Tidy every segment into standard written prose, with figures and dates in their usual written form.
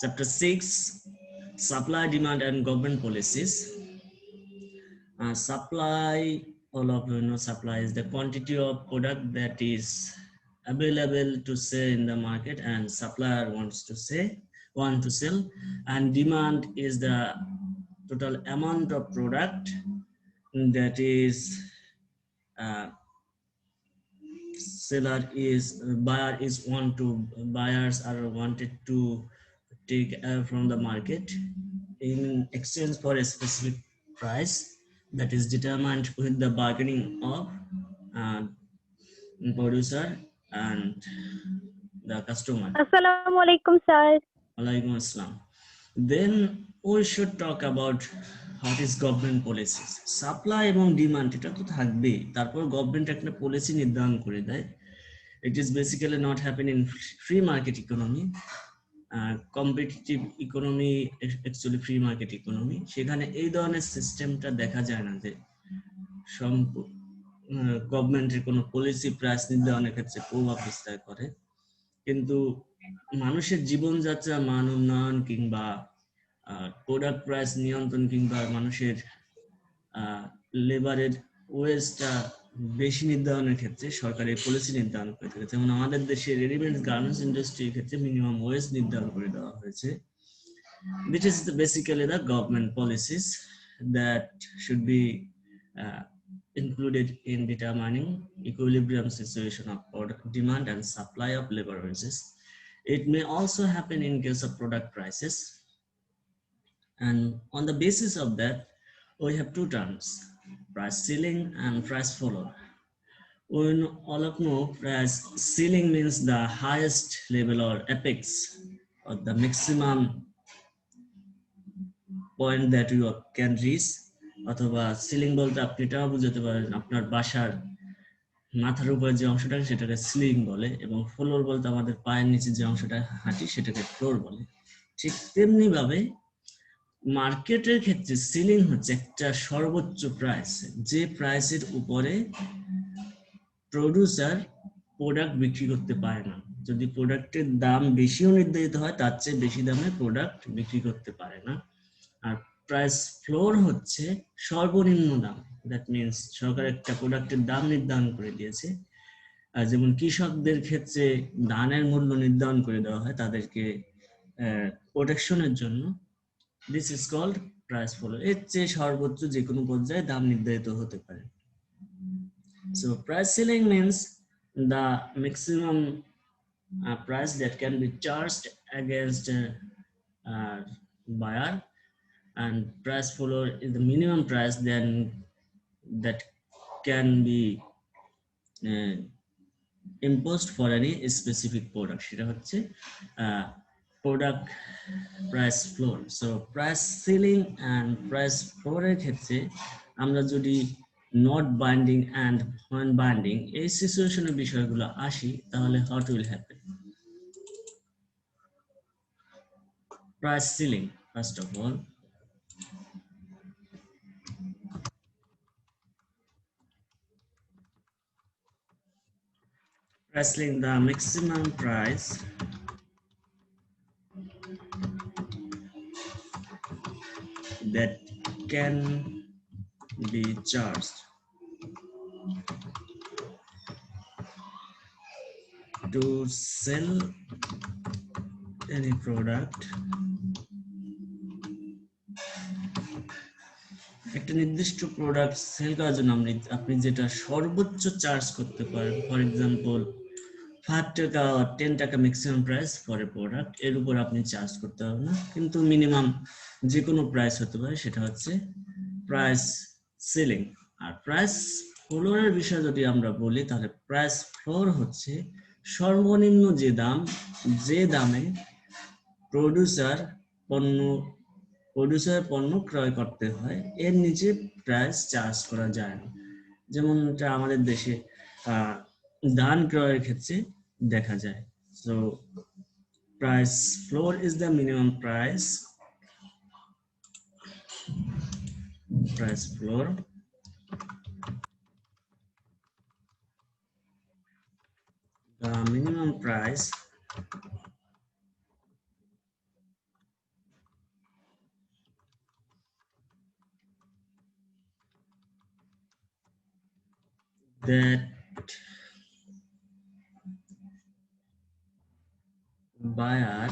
Chapter 6, supply, demand and government policies. Supply, all of you know, supply is the quantity of product that is available to sell in the market and supplier want to sell, and demand is the total amount of product that is uh, buyers are wanted to take from the market in exchange for a specific price that is determined with the bargaining of uh, producer and the customer. Assalamu alaikum, sir. Alaikum assalam. Then we should talk about what is government policies. Supply এবং demand এটা তো থাকবেই, তারপর government একটা policy নির্ধারণ করে দেয়. It is basically not happening in free market economy. Competitive economy actually free market economy. সেখানে এই ধরনের সিস্টেমটা দেখা যায় না যে গভর্নমেন্টের কোনো পলিসি প্রাইস নির্ধারণের ক্ষেত্রে প্রভাব বিস্তার করে, কিন্তু মানুষের জীবনযাত্রা মান উন্নয়ন কিংবা প্রোডাক্ট প্রাইস নিয়ন্ত্রণ কিংবা মানুষের লেবারের ওয়েজটা বেশি নির্ধারণের ক্ষেত্রে সরকারের পলিসি নির্ধারণ করে থাকে। যেমন আমাদের দেশে রেডিমেড গার্মেন্টস ইন্ডাস্ট্রির ক্ষেত্রে মিনিমাম ওয়েজ নির্ধারণ করে দেওয়া হয়েছে। This is basically the government policies that should be included in determining equilibrium situation of product demand and supply of labor wages. It may also happen in case of product prices, and on the basis of that we have two terms, price ceiling and price floor. When all of know, price ceiling means the highest level or apex or the maximum point that you can reach, অথবা ceiling বলতে আপনি এটাও বুঝতে পারেন আপনার বাসার মাথার উপরে যে অংশটা সেটাকে সিলিং বলে, এবং ফ্লোর বলতে আমাদের পায়ের নিচে যে অংশটা হাঁটি সেটাকে ফ্লোর বলে। ঠিক তেমনি ভাবে মার্কেটের ক্ষেত্রে সিলিং হচ্ছে একটা সর্বোচ্চ প্রাইস, যে প্রাইসের উপরে প্রোডিউসার প্রোডাক্ট বিক্রি করতে পারে না। যদি প্রোডাক্টের দাম বেশিও নির্ধারিত হয় তার চেয়ে বেশি দামে প্রোডাক্ট বিক্রি করতে পারে না। আর প্রাইস ফ্লোর হচ্ছে সর্বনিম্ন দাম, দ্যাট মিনস সরকার একটা প্রোডাক্টের দাম নির্ধারণ করে দিয়েছে, যেমন কৃষকদের ক্ষেত্রে ধানের মূল্য নির্ধারণ করে দেওয়া হয় তাদেরকে প্রোটেকশনের জন্য। This is called price floor. এর চেয়ে সর্বোচ্চ যে কোনো পর্যায়ে দাম নির্ধারিত হতে পারে। So price ceiling means the maximum price that can be charged against buyer, and price floor is the minimum price then that can be imposed for any specific product. সেটা হচ্ছে product price floor. So price ceiling and price floor এর ক্ষেত্রে আমরা যদি not binding and when binding এই সিচুয়েশনের বিষয়গুলো আসি তাহলে what will happen? Price ceiling, first of all, price ceiling, the maximum price that can be charged to sell any product, একটা নির্দিষ্ট প্রোডাক্ট সেল করার জন্য আপনি যেটা সর্বোচ্চ চার্জ করতে পারেন, ফর এক্সাম্পল 5 টাকা 10 টাকা maximum price for a product, এর উপর আপনি চার্জ করতে পারবেন না, কিন্তু মিনিমাম যে কোনো প্রাইস হতে পারে, সেটা হচ্ছে প্রাইস সিলিং। আর প্রাইস ফ্লোরের বিষয়ে যদি আমরা বলি তাহলে প্রাইস ফ্লোর হচ্ছে সর্বনিম্ন যে দামে প্রোডিউসার পণ্য ক্রয় করতে হয়, এর নিচে প্রাইস চার্জ করা যায় না। যেমন এটা আমাদের দেশে ধান ক্রয়ের ক্ষেত্রে দেখা যায়। So price floor is the minimum price, price floor, the minimum price that buyer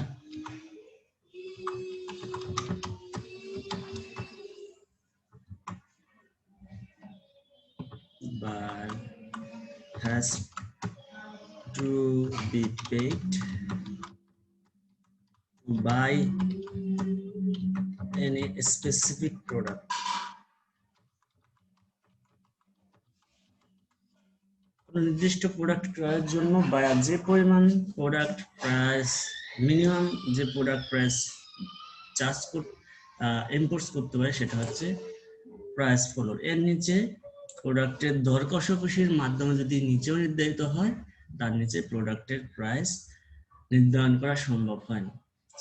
has to be paid to buy any specific product. নির্দিষ্ট প্রোডাক্ট ক্রয়ের জন্য বায়ার যে পরিমাণ প্রোডাক্ট প্রাইস মিনিমাম যে প্রোডাক্ট প্রাইস চার্জ ইম্পোর্ট করতে পারে সেটা হচ্ছে প্রাইস ফ্লোর। এর নিচে প্রোডাক্টের দর কষাকষির মাধ্যমে যদি নিচেও নির্ধারিত হয় তার নিচে প্রোডাক্টের প্রাইস নির্ধারণ করা সম্ভব হয় না।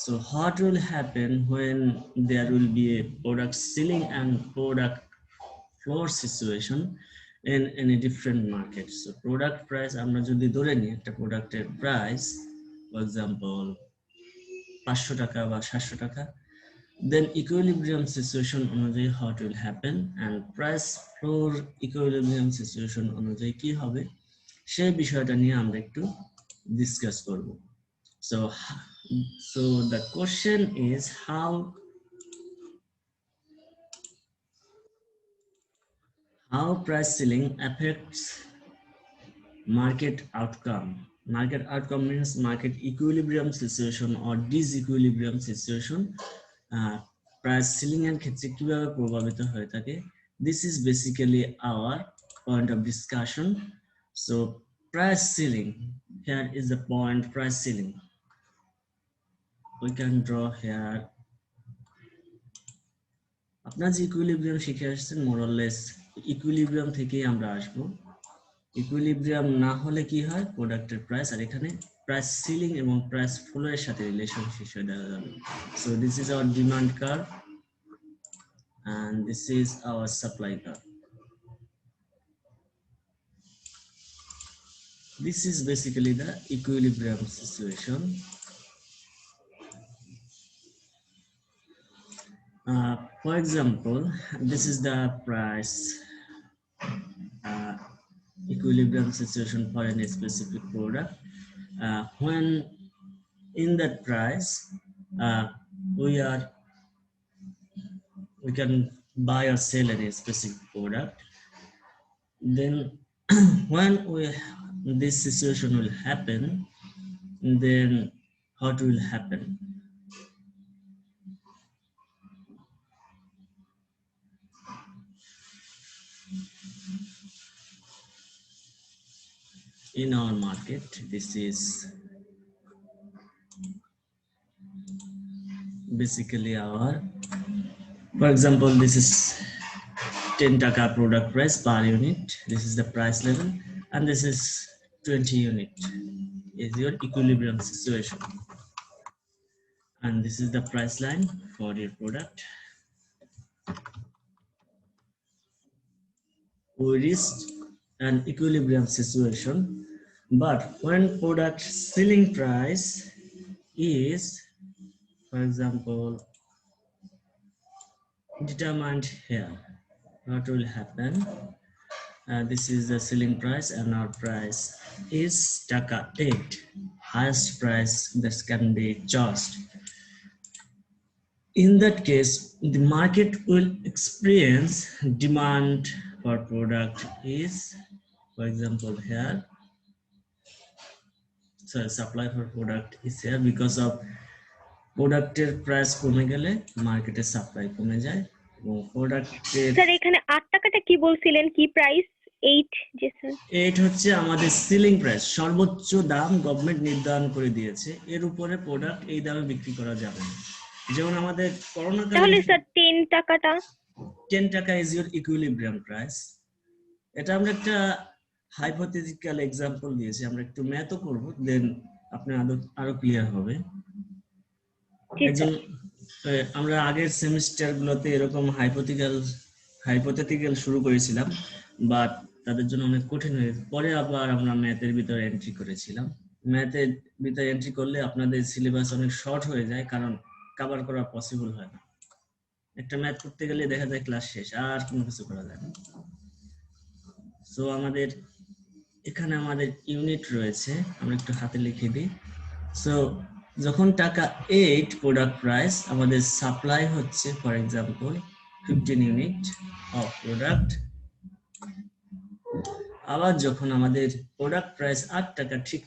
So what will happen when there will be a product ceiling and product floor situation in any different market? So product price আমরা যদি ধরে নিই একটা প্রোডাক্টের প্রাইস for example 500 টাকা বা 700 টাকা, then equilibrium situation অনুযায়ী what will happen and price floor equilibrium situation অনুযায়ী কি হবে সেই বিষয়টা নিয়ে আমরা একটু ডিসকাস করব। So the question is how price ceiling affects market outcome. Market outcome means market equilibrium situation or disequilibrium situation. Price ceiling এর ক্ষেত্রে কিভাবে প্রভাবিত হয়ে থাকে, this is basically our point of discussion. So price ceiling, here is the point price ceiling. We can draw here. আপনারা যে equilibrium শিখে আসছেন মোর অর লেস ইকুইলিব্রিয়াম থেকেই আমরা আসবো। ইকুইলিব্রিয়াম না হলে কি হয় প্রোডাক্টের প্রাইস, আর এখানে প্রাইস সিলিং এবং প্রাইস ফ্লোরের সাথে রিলেশনশিপ দেখা যাবে। So this is our demand curve and this is our supply curve. This is basically the equilibrium situation. For example, this is the price equilibrium situation for any specific product. When in that price we can buy or sell any specific product, then when this situation will happen, then what will happen? In our market, this is basically our, for example, this is 10 taka product price per unit. This is the price level, and this is 20 unit is your equilibrium situation, and this is the price line for your product. We reached an equilibrium situation, but when product selling price is, for example, determined here, what will happen? This is the selling price and our price is taka 8, highest price that can be charged. In that case, the market will experience demand for product is, for example, here. So supply for product is here because of প্রোডাক্টের price কমে গেলে মার্কেটে supply কমে যায় এবং প্রোডাক্টের sir এখানে 8 টাকাটা কি বলছিলেন, কি প্রাইস? 8 জি স্যার। 8 হচ্ছে আমাদের সিলিং প্রাইস, সর্বোচ্চ দাম গভর্নমেন্ট নির্ধারণ করে দিয়েছে, এর উপরে প্রোডাক্ট এই দামে বিক্রি করা যাবে না। যেমন আমাদের করোনা কালে তাহলে স্যার 10 টাকাটা 10 টাকা ইজ ইওর ইকুইলিব্রিয়াম প্রাইস। এটা আমরা একটা হাইপোথেটিক্যাল एग्जांपल দিয়েছি, আমরা একটু ম্যাথও করব, দেন আপনি আরো ক্লিয়ার হবে। একজন আমরা আগের সেমিস্টারগুলোতে এরকম হাইপোথেটিক্যাল শুরু করেছিলাম, বাট তাদের জন্য অনেক কঠিন হয়ে পরে আবার আমরা ম্যাথের ভিতরে এন্ট্রি করেছিলাম। ম্যাথের ভিতরে এন্ট্রি করলে আপনাদের সিলেবাস অনেক শর্ট হয়ে যায়, কারণ কভার করা পসিবল হয় না। একটা ম্যাথ করতে গেলে দেখা যায় ক্লাস শেষ, আর কোনো কিছু করা যায় না। সো আমাদের এখানে আমাদের ইউনিট রয়েছে, আমরা একটু হাতে লিখে দিই। সো যখন টাকা 8 প্রোডাক্ট প্রাইস, আমাদের সাপ্লাই হচ্ছে for example 15 unit of product. আবার যখন আমাদের প্রোডাক্ট প্রাইস 8 টাকা, ঠিক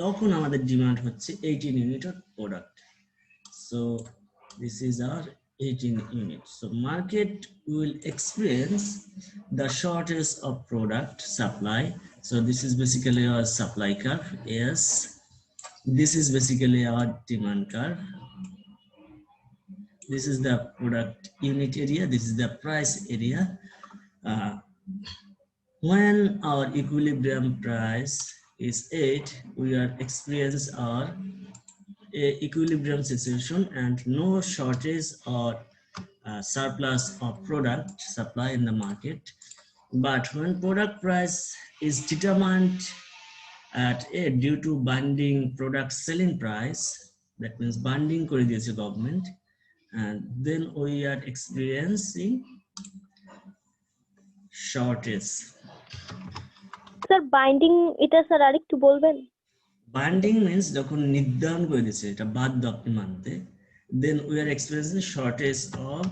তখন আমাদের ডিমান্ড হচ্ছে 18 unit of product. So this is our 18 units. So market will experience the shortage of product supply. So this is basically our supply curve. Yes, this is basically our demand curve. This is the product unit area. This is the price area. Uh, when our equilibrium price is 8, we are experience our equilibrium situation and no shortage or surplus of product supply in the market. But when product price is determined at a due to binding product selling price, that means binding করে দিয়েছে government, and then we are experiencing shortage. Sir binding এটা sir আরেকটু বলবেন? Binding means যখন নির্ধারণ করে দিয়েছে এটা বাধ্য আপনি মানতে, then we are experiencing shortage of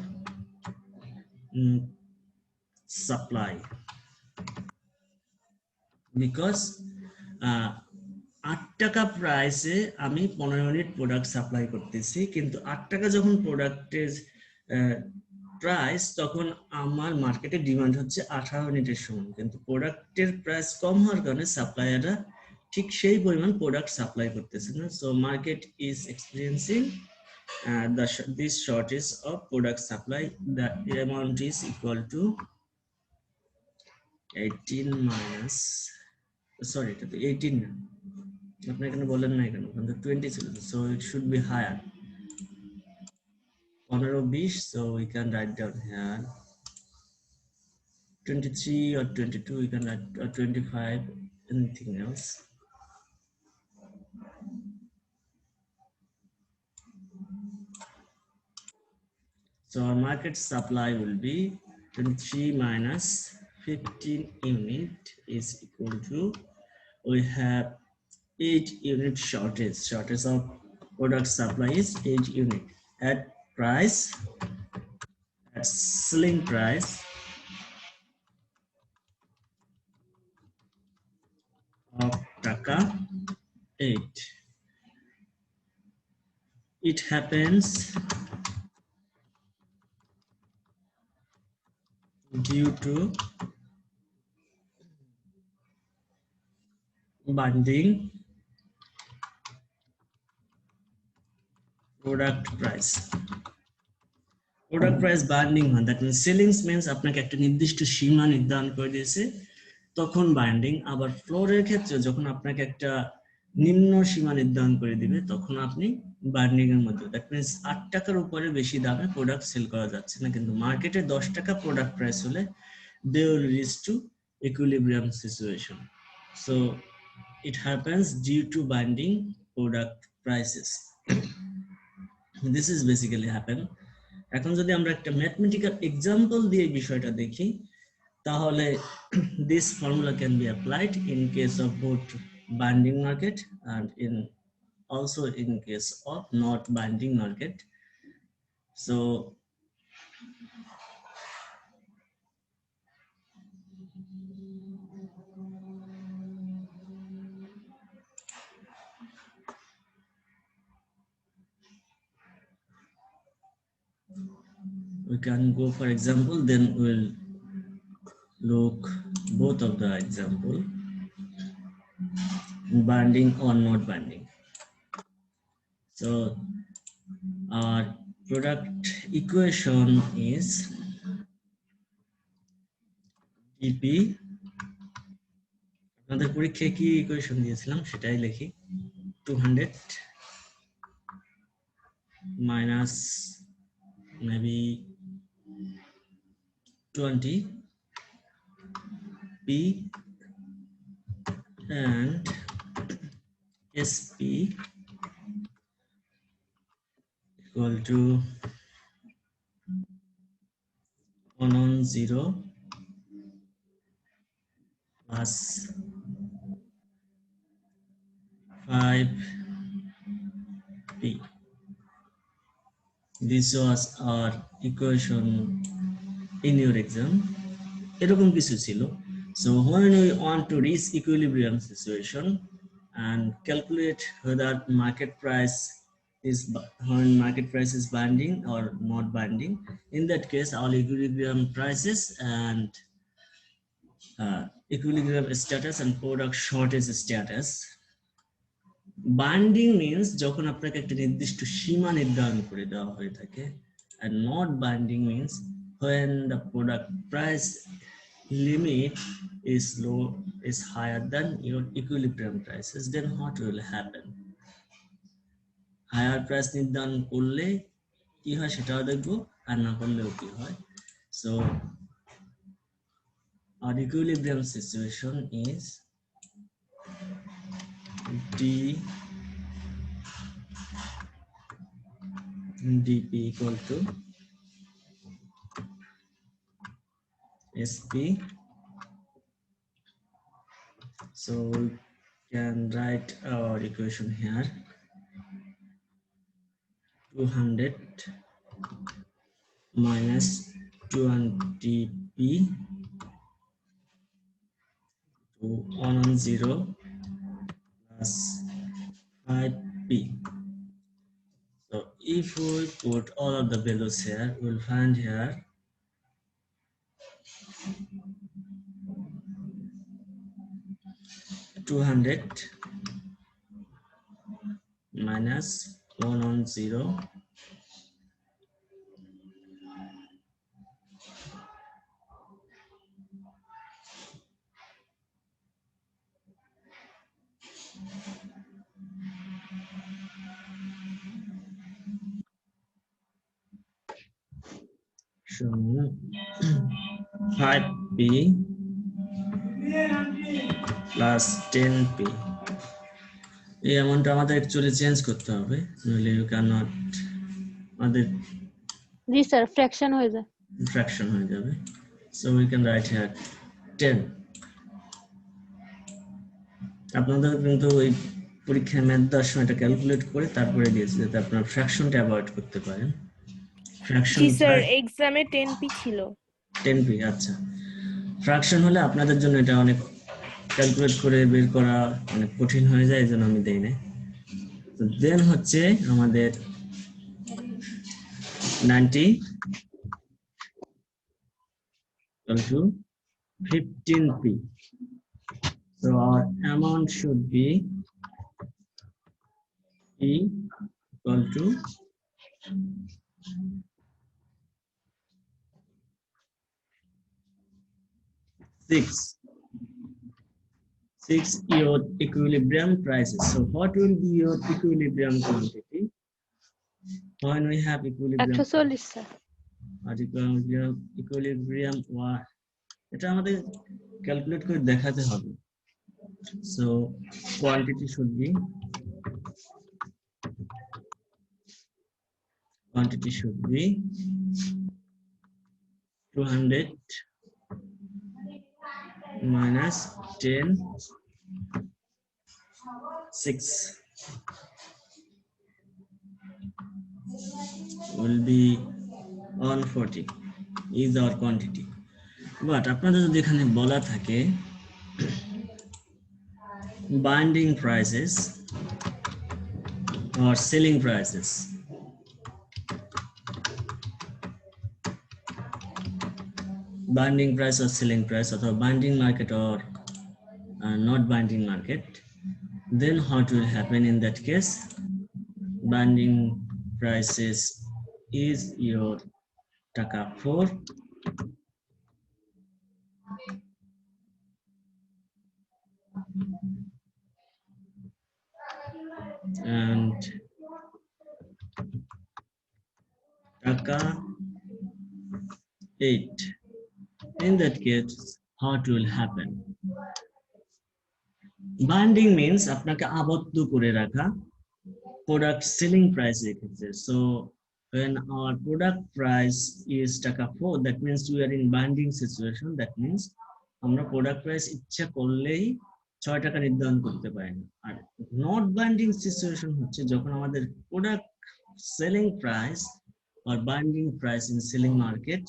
supply, because 8 টাকা প্রাইসে আমি 15 ইউনিট প্রোডাক্ট সাপ্লাই করতেছি, কিন্তু 8 টাকা যখন প্রোডাক্টের প্রাইস, তখন আমার মার্কেটে ডিমান্ড হচ্ছে 18 ইউনিটের সমান, কিন্তু প্রোডাক্টের প্রাইস কম হওয়ার কারণে সাপ্লায়াররা ঠিক সেই পরিমাণ প্রোডাক্ট সাপ্লাই করতেছে না। So market is experiencing this shortage of product supply. The amount is equal to 18 minus, sorry, এটা তো 18 না, আপনি এখানে বলেন না, এখানে 20 ছিল, so it should be higher, 15 20, so we can write down here 23 or 22, we can write, or 25, anything else. So our market supply will be 23 minus 15 unit is equal to, we have 8 unit shortage. Shortage of product supply is 8 unit at price, at selling price of taka 8. It happens due to binding product price. Product price burning হয়, that means sellings means আপনাকে একটা নির্দিষ্ট সীমা নির্ধারণ করে দিয়েছে, তখন binding. আবার ফ্লোরের ক্ষেত্রে যখন আপনাকে একটা নিম্ন সীমা নির্ধারণ করে দিবে, তখন আপনি বার্নিং এর মধ্যে, দ্যাট মিন্স 8 টাকার উপরে বেশি দামে প্রোডাক্ট সেল করা যাচ্ছে না, কিন্তু মার্কেটে 10 টাকা প্রোডাক্ট প্রাইস হলে they will reach to equilibrium situation. So it happens due to binding product prices. This is basically happen. এখন যদি আমরা একটা ম্যাথমেটিক্যাল এক্সাম্পল দিয়ে বিষয়টা দেখি, তাহলে this formula can be applied in case of both binding market and in also in case of not binding market. So we can go for example, then we'll look both of the example, binding or not binding. So our product equation is dp, আমাদের পরীক্ষায় কি equation দিয়েছিলাম সেটাই লিখি, 200 minus maybe 20 p and sp equal to 1 on 0 plus 5p. This was our equation in your exam. এরকম কিছু ছিল. So when we want to reach equilibrium situation and calculate whether market price is when market price is binding or not binding, in that case all equilibrium prices and equilibrium status and product shortage status. Binding means যখন আপনাকে একটা নির্দিষ্ট সীমা নির্ধারণ করে দেওয়া হয়ে থাকে, and not binding means when the product price limit is low is higher than your equilibrium prices, then what will happen? Higher price নির্ধারণ করলে কি হয় সেটাও দেখবো, আর না করলেও কি হয়. So our equilibrium situation is dp equal to sp. So we can write our equation here. 200 minus 20p to 110 plus 5p. So if we put all of the values here, we'll find here 200 minus 110 5p plus 10p. এই অ্যামাউন্টটা আমাদের actually change করতে হবে, নইলে you can not, আমাদের জি sir fraction হয়ে যায়, fraction হয়ে যাবে. So we can write here 10. আপনাদের কিন্তু ওই পরীক্ষায় ম্যাথ দেওয়ার সময় এটা ক্যালকুলেট করে তারপরে দিয়েছে যাতে আপনারা ফ্র্যাকশনটা অ্যাভয়েড করতে পারেন. ফ্র্যাকশন জি স্যার এক্সামে 10p ছিল. 10p, আচ্ছা. ফ্র্যাকশন হলে আপনাদের জন্য এটা অনেক ক্যালকুলেট করে বের করা অনেক কঠিন হয়ে যায়, এজন্য আমি দেই না. তো দেন হচ্ছে আমাদের 90 equal to 15p. So our amount should be p equal to 6 your equilibrium prices. So what will be your equilibrium quantity when we have equilibrium? 140 sir. আর equilibrium এটা আমাদের ক্যালকুলেট করে দেখাতে হবে. So quantity should be 200 minus 10 6 will be 140 is our quantity. But আপনাদের যদি এখানে বলা থাকে binding prices or selling prices, binding price or selling price, or binding market or not binding market, then what will happen in that case? Binding prices is your taka 4 and taka 8. In that case, what will happen? Binding means আপনাকে আবদ্ধ করে রাখা product selling price রেখেছে. So when our product price is taka 4, that means we are in binding situation. That means আমরা product price ইচ্ছা করলেই 6 টাকা নির্ধারণ করতে পারি না। আর নট বাইন্ডিং সিচুয়েশন হচ্ছে যখন আমাদের product selling price or binding price in selling market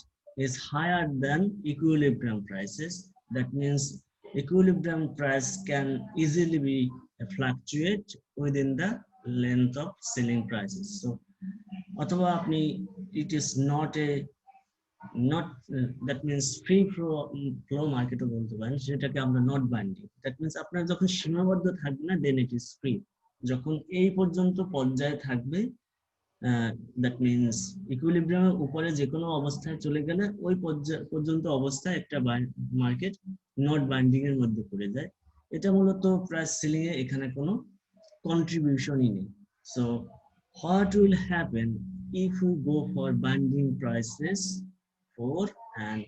is higher than equilibrium prices. That means equilibrium price can easily be fluctuate within the length of selling prices. So অথবা আপনি it is not a not that means free flow market ও বলতে পারেন, সেটাকে আমরা not binding. That means আপনার যখন সীমাবদ্ধ থাকবে না দেন ইট ইজ ফ্রি। যখন এই পর্যন্ত পর্যায়ে থাকবে দ্যাট মিন্স ইকুইলিব্রিয়ামের উপরে যে কোনো অবস্থায় চলে গেলে ওই পর্যন্ত অবস্থায় একটা মার্কেট নট বাইন্ডিং এর মধ্যে পড়ে যায়। এটা মূলত প্রাইস সেলিং এ এখানে কোনো কন্ট্রিবিউশনই নেই। So what will happen if we go for binding prices 4 and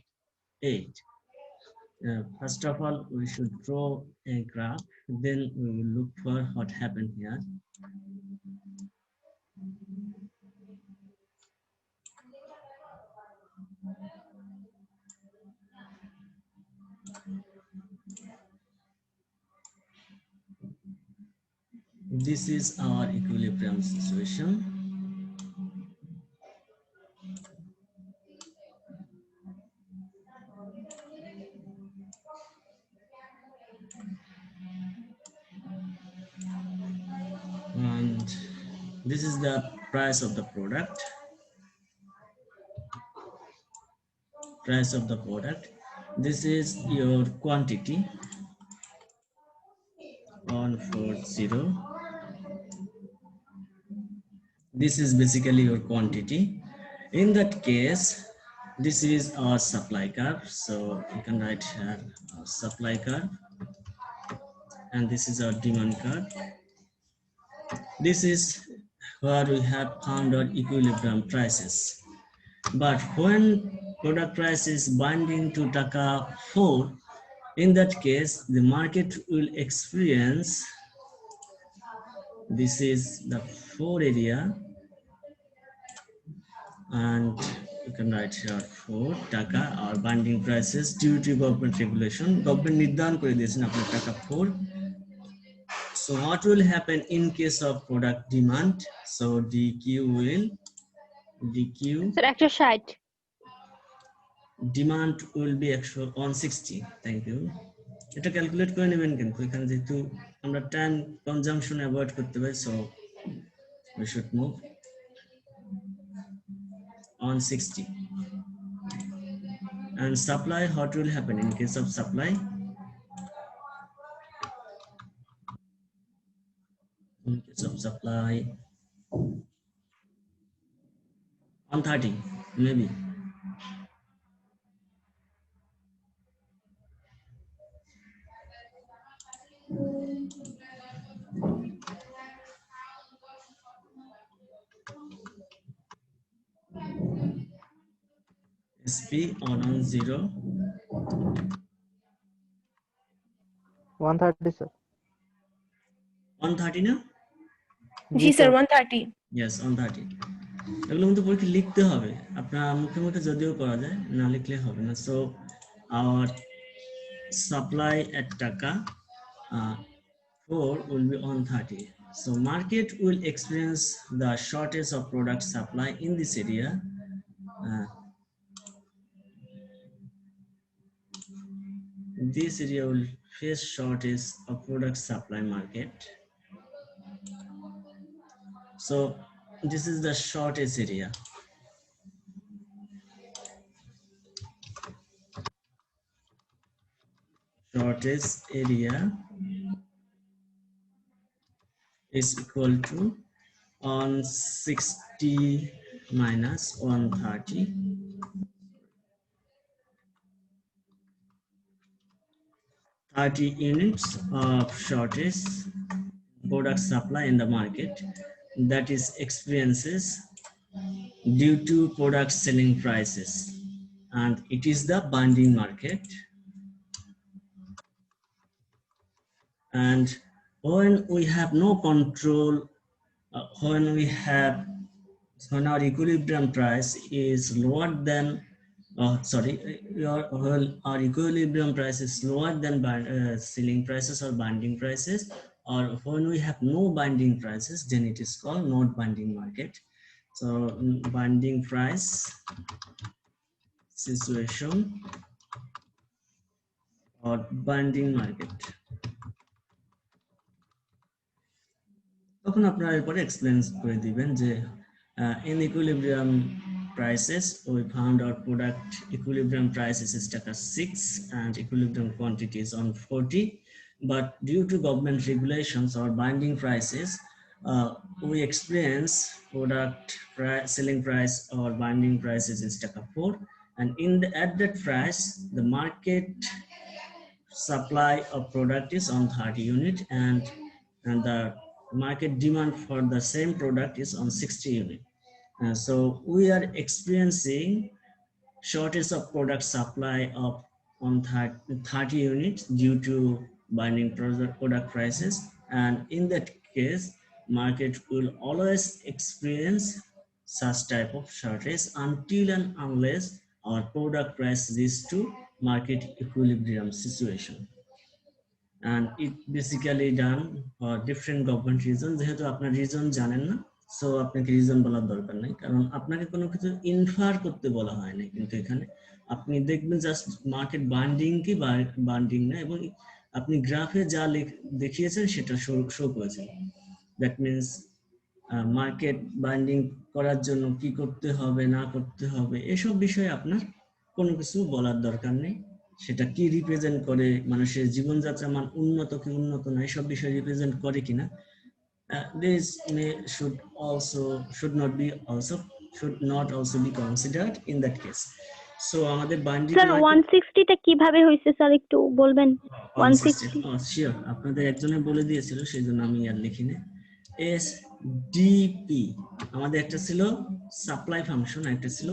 8? First of all, we should draw a graph, then we will look for what happened here. This is our equilibrium situation. And this is the price of the product. Price of the product. This is your quantity 140. This is basically your quantity. In that case, this is our supply curve. So you can write here our supply curve, and this is our demand curve. This is where we have found our equilibrium prices. But when product price is binding to taka 4, in that case, the market will experience, this is the 4 area, and you can write here 4 taka or binding prices due to government regulation. Government nirdaran kore diyechen apnar taka 4. So what will happen in case of product demand? So DQ sir 160 demand will be 160. Thank you. এটা calculate করে নেবেন, কিন্তু এখানে যেহেতু আমরা time consumption avoid করতে পারি, so we should move 160. And supply, what will happen in case of supply? In case of supply 130 maybe. SP on 0 130 sir. 130 না? জি স্যার 130। Yes, 130. এগুলো কিন্তু পরীক্ষা লিখতে হবে, আপনার মুখে মুখে যদিও করা যায়, না লিখলে হবে না। So our supply at taka 4 will be 130. So market will experience the shortage of product supply in this area. This area will face shortage of product supply market. So this is the shortage area. Shortage area is equal to 160 minus 130. 30 units of shortage product supply in the market that is experiences due to product selling prices, and it is the binding market. And when we have no control, when our equilibrium price is lower than sorry, well, our equilibrium price is lower than ceiling prices or binding prices, or when we have no binding prices, then it is called not binding market. So binding price situation or binding market. তখন আপনারা এরপরে explain করে দিবেন যে in equilibrium prices we found our product equilibrium prices is taka 6 and equilibrium quantity is on 40, but due to government regulations or binding prices we experience product selling price or binding prices is taka 4, and at that price the market supply of product is on 30 unit, and the market demand for the same product is on 60 unit. So we are experiencing shortage of product supply of on 30 units due to binding product prices, and in that case market will always experience such type of shortage until and unless our product price reaches to market equilibrium situation. And it basically done for different government reasons. যেহেতু আপনার reason জানেন না, so আপনাকে reason বলার দরকার নাই, কারণ আপনাকে কোনো কিছু ইনফার করতে বলা হয় না। কিন্তু এখানে আপনি দেখবেন জাস্ট মার্কেট বান্ডিং কি বান্ডিং না, এবং আপনি গ্রাফে যা দেখিয়েছেন সেটা শো করেছেন। দ্যাট মিনস মার্কেট বান্ডিং করার জন্য কি করতে হবে না করতে হবে এসব বিষয়ে আপনার কোনো কিছু বলার দরকার নেই। সেটা কি রিপ্রেজেন্ট করে, মানুষের জীবনযাত্রা মান উন্নত কি উন্নত না এসব বিষয় রিপ্রেজেন্ট করে কিনা, this should not also be considered in that case. So আমাদের বান্ডিং স্যার 160 টা কিভাবে হইছে স্যার একটু বলবেন? 160 শিওর, আপনাদের একজনে বলে দিয়েছিল সেই জন্য আমি আর লিখিনি। SDP আমাদের একটা ছিল সাপ্লাই ফাংশন, একটা ছিল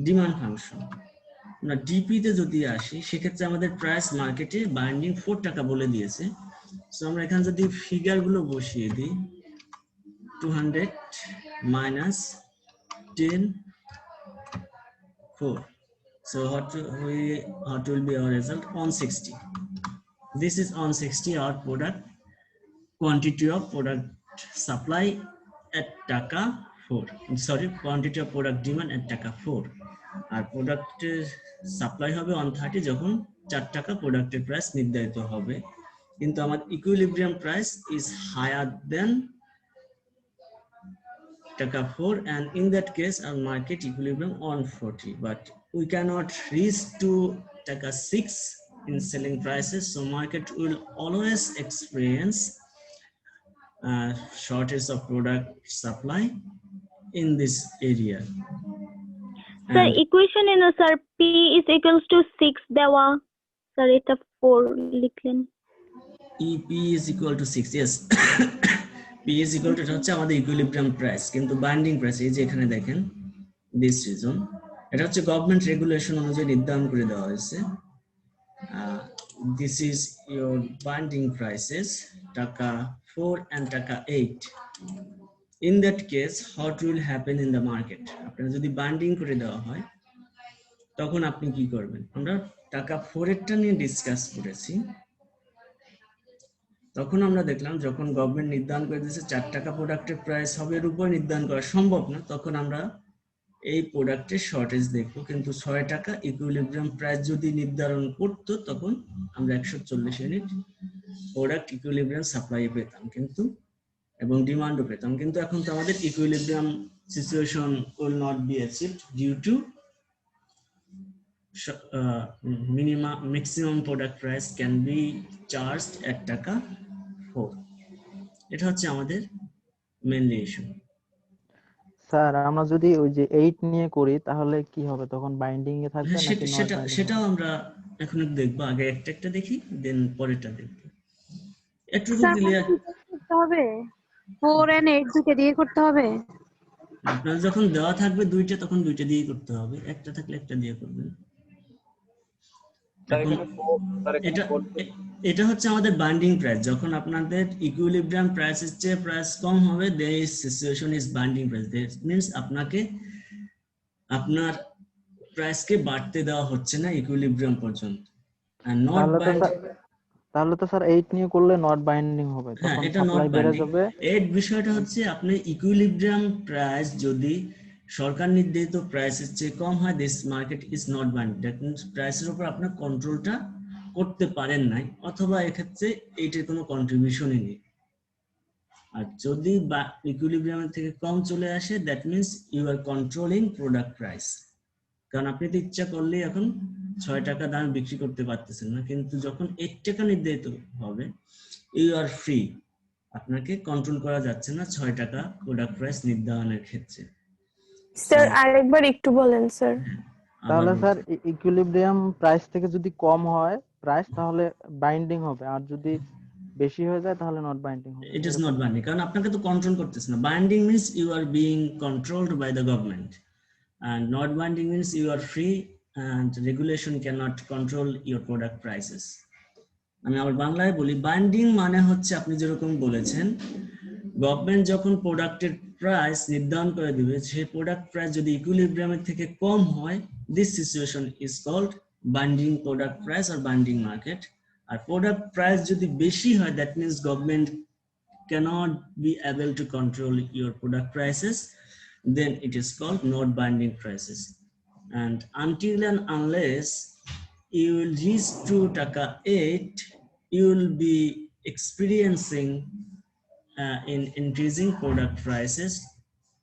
ডিমান্ড ফাংশন। না ডিপি তে যদি আসি সেক্ষেত্রে আমাদের প্রাইস মার্কেটে বাইন্ডিং 4 টাকা বলে দিয়েছে। সো আমরা এখানে যদি ফিগার গুলো বসিয়ে দিই 200 minus 10 4, so what will be our result? 160. This is 160 our product quantity of product supply at taka 4, sorry, quantity of product demand at taka 4, আর প্রোডাক্টের সাপ্লাই হবে 130 যখন 4 টাকা প্রোডাক্টের প্রাইস নির্ধারিত হবে, কিন্তু আমার equilibrium price is higher than taka 4, and in that case our market equilibrium 140, but we cannot reach to taka 6 in selling prices, so market will always experience shortage of product supply in this area. Sir equation এ না sir p is equals to 6 দেওয়া, sir এটা 4 লিখলেন। EP is equal to 6, yes. P is equal to এটা হচ্ছে আমাদের equilibrium price, কিন্তু binding price এই যে এখানে দেখেন দিস রিজন, এটা হচ্ছে গভর্নমেন্ট রেগুলেশন অনুযায়ী নির্ধারণ করে দেওয়া হয়েছে। This is your binding prices taka 4 and taka 8. In that case what will happen in the market? আপনারা যদি বাইন্ডিং করে দেওয়া হয় তখন আপনি কি করবেন? আমরা টাকা 4 এরটা নিয়ে ডিসকাস করেছি, তখন আমরা দেখলাম যখন গভর্নমেন্ট নির্ধারণ করে দিয়েছে 4 টাকা প্রোডাক্টের প্রাইস হবে, এর উপর নির্ধারণ করা সম্ভব না, তখন আমরা এই প্রোডাক্টের শর্টেজ দেখবো। কিন্তু 6 টাকা ইকুইলিব্রিয়াম প্রাইস যদি নির্ধারণ করতো তখন আমরা 140 ইউনিট প্রোডাক্ট ইকুইলিব্রিয়াম সাপ্লাই পেতাম, কিন্তু এবং ডিমান্ডও পেতাম, কিন্তু এখন তো আমাদের equilibrium situation will not be achieved due to maximum product price can be charged at taka 4. এটা হচ্ছে আমাদের মেইনলি ইস্যু। স্যার আমরা যদি ওই যে 8 নিয়ে করি তাহলে কি হবে, তখন বাইন্ডিং এ থাকবে নাকি নট বাইন্ডিং? সেটাও আমরা এখন দেখব, আগে একটা দেখি দেন পরেরটা দেখব। একটু ক্লিয়ার করতে হবে 4 and 8 দুটো দিয়ে করতে হবে। আপনার যখন দেওয়া থাকবে দুইটা তখন দুইটা দিয়ে করতে হবে, একটা থাকলে একটা দিয়ে করবেন। এটা হচ্ছে আমাদের বাইন্ডিং প্রাইস, যখন আপনাদের ইকুইলিব্রিয়াম প্রাইসের চেয়ে প্রাইস কম হবে this situation is binding price. That means আপনাকে আপনার প্রাইসকে বাড়তে দেওয়া হচ্ছে না ইকুইলিব্রিয়াম পর্যন্ত। আর নট তাহলে তো স্যার 8 নিয়ে করলে নট বাইন্ডিং হবে, হ্যাঁ, তখন এটা নট সাপ্লাই বেড়ে বাইন্ডিং। যাবে। এর বিষয়টা হচ্ছে আপনি ইকুইলিব্রিয়াম প্রাইস যদি সরকার নির্ধারিত প্রাইসের চেয়ে কম হয়, this market is not binding. That means প্রাইসের উপর আপনার কন্ট্রোলটা করতে পারেন নাই, অথবা এক্ষেত্রে এইটার কোনো কন্ট্রিবিউশনই নেই। আর যদি ইকুইলিব্রিয়ামের থেকে কম চলে আসে, that means you are controlling product price. কারণ আপনি তো ইচ্ছা করলেই এখন 6 টাকা দামে বিক্রি করতে পারতেছেন না, কিন্তু যখন 8 টাকা নির্ধারিত হবে, ইউ আর ফ্রি, আপনাকে কন্ট্রোল করা যাচ্ছে না 6 টাকা প্রোডাক্ট প্রাইস নির্ধারণের ক্ষেত্রে। স্যার আরেকবার একটু বলেন স্যার। তাহলে স্যার ইকুইলিব্রিয়াম প্রাইস থেকে যদি কম হয় প্রাইস, তাহলে বাইন্ডিং হবে, আর যদি বেশি হয়ে যায় তাহলে নট বাইন্ডিং হবে। ইট ইজ নট বাইন্ডিং, কারণ আপনাকে তো কন্ট্রোল করতেছে না। Binding means you are being controlled by the government, and not binding means you are free and regulation cannot control your product prices. আমি আবার বাংলায় বলি, বাইন্ডিং মানে হচ্ছে আপনি যেরকম বলেছেন, গভর্নমেন্ট যখন প্রোডাক্টের প্রাইস নির্ধারণ করে দিবে, সেই প্রোডাক্ট প্রাইস যদি ইকুইলিব্রিয়ামের থেকে কম হয়, this situation is called binding product price or binding market. আর প্রোডাক্ট প্রাইস যদি বেশি হয়, that means government cannot be able to control your product prices, then it is called not binding prices. And until and unless you will reach to taka 8, you will be experiencing in increasing product prices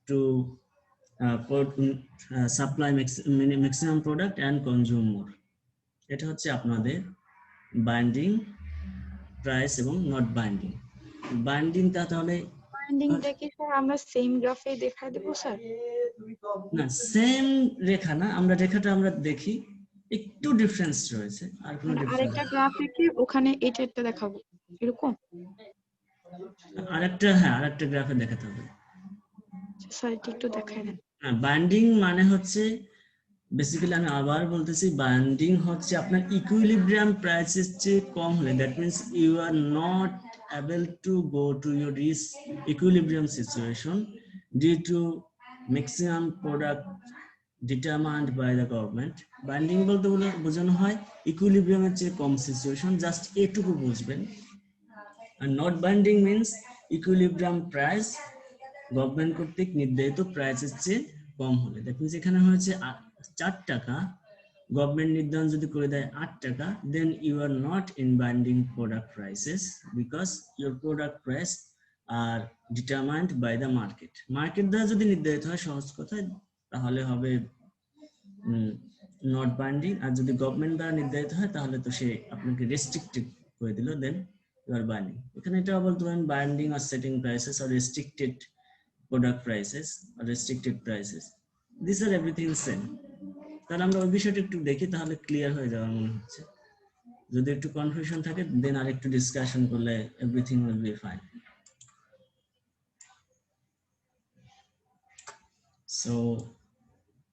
to supply maximum product and consume more. এটা হচ্ছে আপনাদের binding price এবং not binding. বাইন্ডিংটা তাহলে বাইন্ডিংটা কি sir আমরা same গ্রাফে দেখাই দেব sir? না, সেম রেখা না, আমরা রেখাটা আমরা দেখি একটু ডিফারেন্স রয়েছে, আর কোনো আরেকটা গ্রাফ রেখে ওখানে এটা দেখাবো এরকম। আরেকটা গ্রাফে দেখাতে হবে স্যার একটু দেখাই দেন। বাইন্ডিং মানে হচ্ছে বেসিক্যালি, আমি আবার বলতেছি, বাইন্ডিং হচ্ছে আপনার ইকুইলিব্রিয়াম প্রাইসের চেয়ে কম হলে, that means you are not able to go to your equilibrium situation due to maximum product determined by the government. Binding বলতে বোঝানো হয় ইকুইলিব্রিয়ামের চেয়ে কম সিচুয়েশন, জাস্ট এটুকু বুঝবেন। আর not binding means equilibrium price government কর্তৃক নির্ধারিত প্রাইসের চেয়ে কম হলে, দ্যাট মিন্স এখানে হয়েছে 4 টাকা, গভর্নমেন্ট নির্ধারণ যদি করে দেয় 8 টাকা, then you are not in binding product prices because your product price are determined by the market. Market দ্বারা যদি নির্ধারিত হয়, সহজ কথায়, তাহলে হবে নট বাইন্ডিং। আর যদি গভর্নমেন্ট দ্বারা নির্ধারিত হয়, তাহলে তো সে আপনাকে রেস্ট্রিক্টেড করে দিল, দেন ইউ আর বাইন্ডিং। এখানে এটাও বলতে পারেন বাইন্ডিং আর সেটিং প্রাইসেস আর রেস্ট্রিক্টেড প্রোডাক্ট প্রাইসেস আর restricted prices, this are everything same. তাহলে আমরা ওই বিষয়টা একটু দেখি, তাহলে ক্লিয়ার হয়ে যাওয়ার মনে হচ্ছে। যদি একটু কনফিউশন থাকে, দেন আর একটু ডিসকাশন করলে everything will be fine. So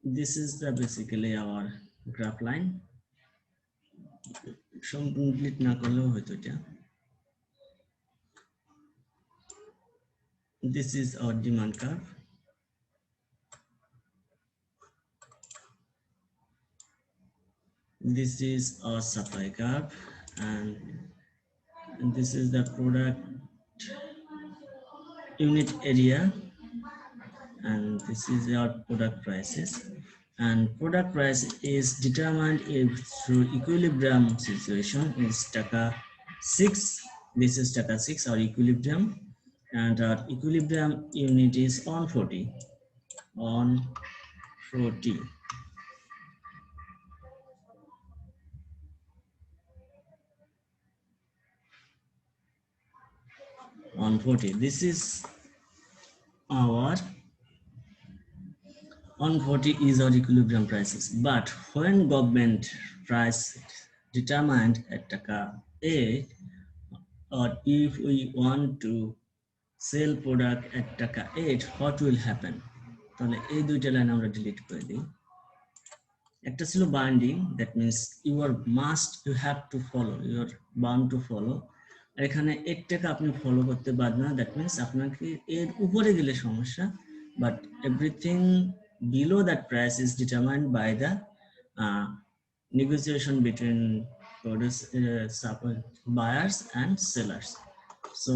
this is the basically our graph line. Complete না করলেও হয়তো এটা। This is our demand curve. This is our supply curve, and this is the product unit area, and this is our product prices. And product price is determined if through equilibrium situation is taka 6. This is taka 6, our equilibrium, and our equilibrium unit is on 40. On 40. On 40, this is our on 40 is our equilibrium prices. But when government price determined at taka 8, or if we want to sell product at taka 8, what will happen? তাহলে এই দুইটা line আমরা delete করে দিই। একটা ছিল binding, that means you have to follow, you are bound to follow। এখানে 8 টাকা আপনি ফলো করতে পারবেন না, দ্যাট মিন্স আপনাকে এর উপরে গেলে সমস্যা, but everything below that price is determined by the negotiation between buyers and sellers. So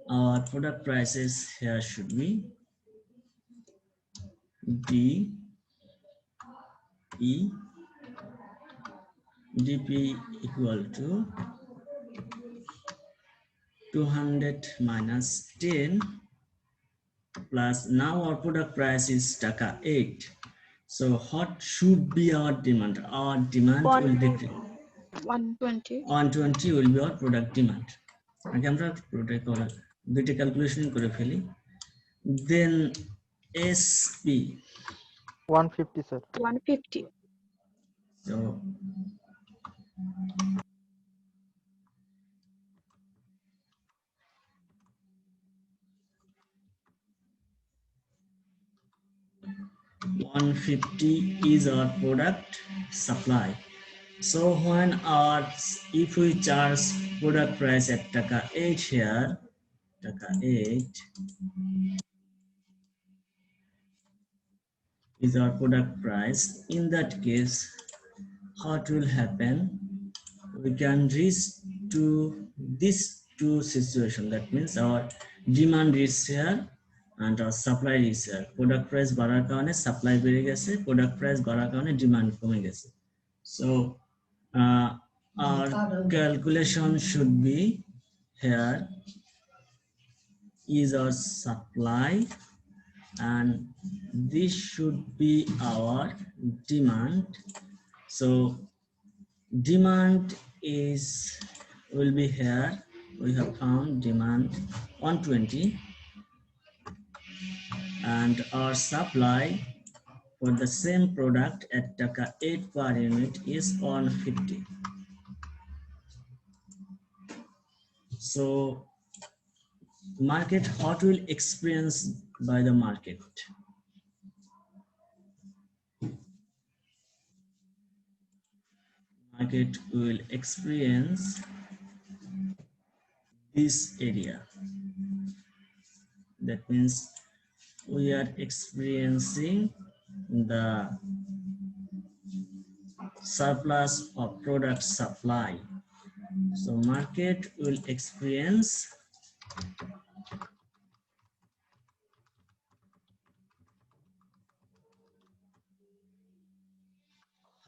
our product prices here should be D E DP equal to 200 minus 10 plus, now our product price is taka 8. So what should be our demand? Our demand will decrease. 120 120 will be our product demand. আগে আমরা দুইটা calculation করে ফেলি। Then SP 150 sir. 150 so $150 is our product supply. So when if we charge product price at taka 8 here, taka 8 is our product price. In that case, what will happen? We can reach to this two situation. That means our demand is here and our supply is here. Product price বাড়ার কারণে supply বেড়ে গেছে, product price বাড়ার কারণে demand কমে গেছে. So our calculation should be here is our supply and this should be our demand. So demand will be here. We have found demand 120 and our supply for the same product at taka 8 per unit is 150. So market, what will experience by the market? Market will experience this area. That means we are experiencing the surplus of product supply. So market will experience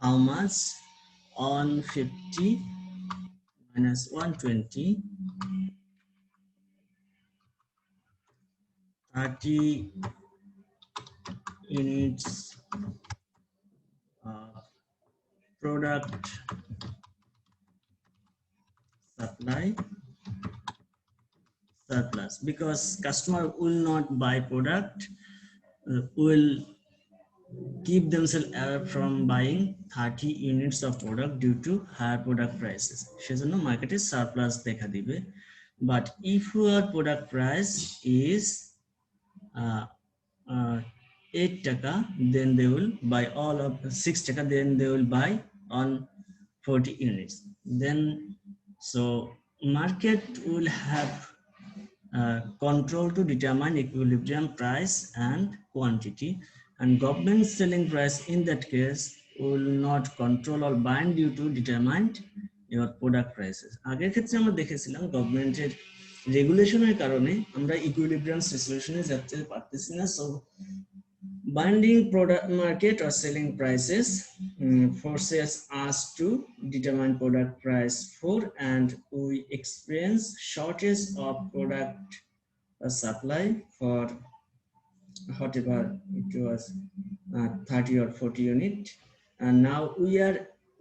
how much? 150 minus 120, 30 units product supply surplus, because customer will not buy product, will keep themselves away from buying 30 units of product due to higher product prices. সেজন্য মার্কেটে surplus দেখা দিবে। But if your product price is 8 taka, then they will buy all of 6 taka, then they will buy on 40 units. Then so market will have control to determine equilibrium price and quantity, and government selling price in that case will not control or bind you to determine your product prices. আগের ক্ষেত্রে আমরা দেখেছিলাম গভর্নমেন্টের রেগুলেশনের কারণে আমরা equilibrium সিচুয়েশনে যেতে পারতেছি না। So binding product market or selling prices forces us to determine product price for, and we experience shortage of product supply for whatever it was 30 or 40 unit, and now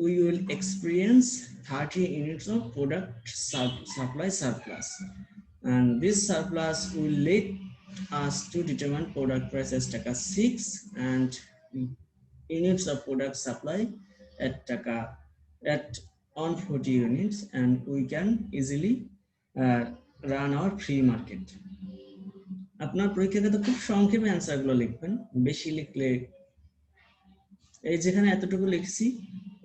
we will experience 30 units of product supply surplus, and this surplus will lead us to determine product price as taka 6 and units of product supply at taka at on 40 units, and we can easily run our free market. আপনার পরীক্ষাতে খুব সংক্ষেপে answer গুলো লিখবেন, বেশি লিখলে এই যেখানে এতটুকু লিখছি